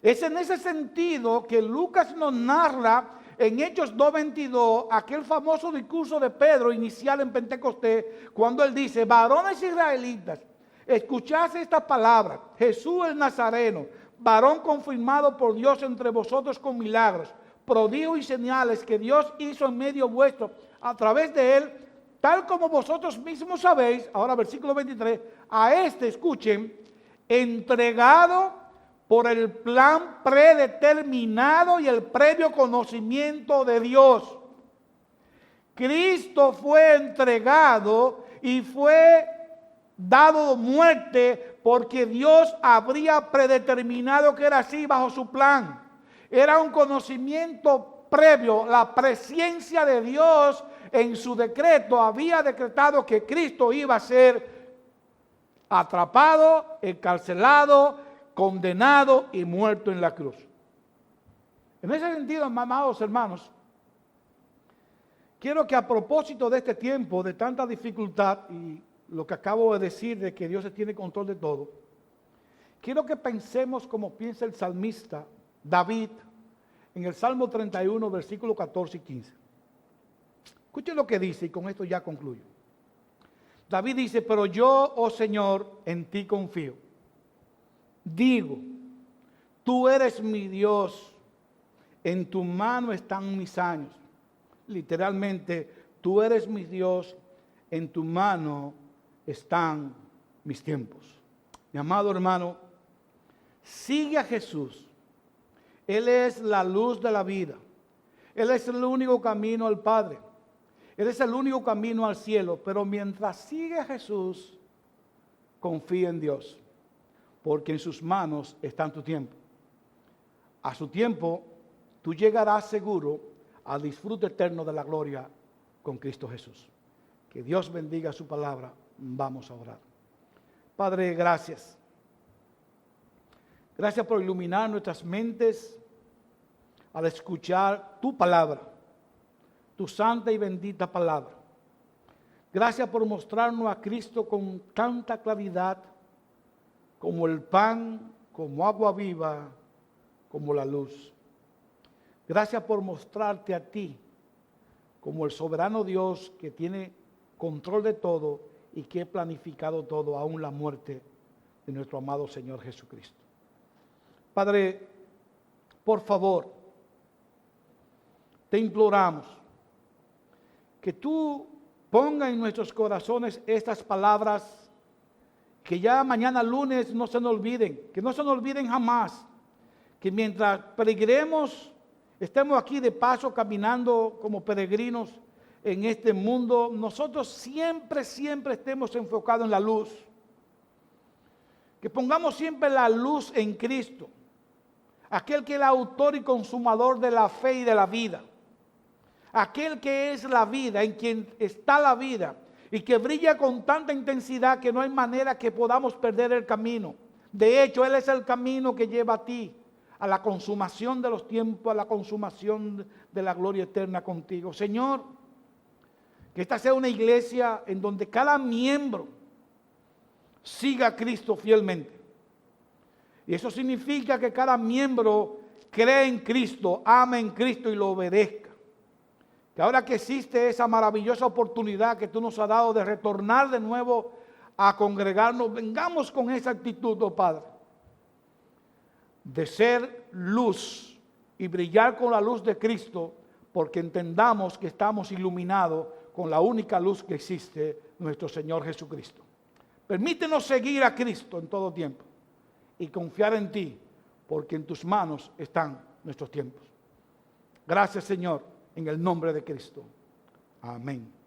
Es en ese sentido que Lucas nos narra en Hechos 2:22, aquel famoso discurso de Pedro inicial en Pentecostés, cuando él dice, varones israelitas, escuchad esta palabra, Jesús el Nazareno, varón confirmado por Dios entre vosotros con milagros, prodigios y señales que Dios hizo en medio vuestro a través de él, tal como vosotros mismos sabéis. Ahora versículo 23, a este, escuchen, entregado por el plan predeterminado y el previo conocimiento de Dios. Cristo fue entregado y fue dado muerte porque Dios habría predeterminado que era así bajo su plan. Era un conocimiento previo. La presencia de Dios en su decreto había decretado que Cristo iba a ser atrapado, encarcelado, condenado y muerto en la cruz. En ese sentido, amados hermanos, quiero que a propósito de este tiempo de tanta dificultad y lo que acabo de decir de que Dios tiene control de todo, quiero que pensemos como piensa el salmista David en el Salmo 31, versículos 14 y 15. Escuchen lo que dice y con esto ya concluyo. David dice, pero yo, oh Señor, en ti confío. Digo, tú eres mi Dios, en tu mano están mis años. Literalmente, tú eres mi Dios, en tu mano están mis tiempos. Mi amado hermano, sigue a Jesús. Él es la luz de la vida. Él es el único camino al Padre. Él es el único camino al cielo. Pero mientras sigue a Jesús, confía en Dios, porque en sus manos está tu tiempo. A su tiempo, tú llegarás seguro al disfrute eterno de la gloria con Cristo Jesús. Que Dios bendiga su palabra. Vamos a orar. Padre, gracias. Gracias por iluminar nuestras mentes al escuchar tu palabra, tu santa y bendita palabra. Gracias por mostrarnos a Cristo con tanta claridad, como el pan, como agua viva, como la luz. Gracias por mostrarte a ti como el soberano Dios que tiene control de todo y que ha planificado todo, aún la muerte de nuestro amado Señor Jesucristo. Padre, por favor, te imploramos que tú pongas en nuestros corazones estas palabras, que ya mañana lunes no se nos olviden, que no se nos olviden jamás, que mientras peregremos, estemos aquí de paso caminando como peregrinos en este mundo, nosotros siempre estemos enfocados en la luz, Que pongamos siempre la luz en Cristo, aquel que es el autor y consumador de la fe y de la vida. Aquel que es la vida, en quien está la vida y que brilla con tanta intensidad que no hay manera que podamos perder el camino. De hecho, Él es el camino que lleva a ti a la consumación de los tiempos, a la consumación de la gloria eterna contigo. Señor, que esta sea una iglesia en donde cada miembro siga a Cristo fielmente. Y eso significa que cada miembro cree en Cristo, ama en Cristo y lo obedezca. Que ahora que existe esa maravillosa oportunidad que tú nos has dado de retornar de nuevo a congregarnos, vengamos con esa actitud, oh Padre, de ser luz y brillar con la luz de Cristo, porque entendamos que estamos iluminados con la única luz que existe, nuestro Señor Jesucristo. Permítenos seguir a Cristo en todo tiempo y confiar en ti, porque en tus manos están nuestros tiempos. Gracias, Señor, en el nombre de Cristo. Amén.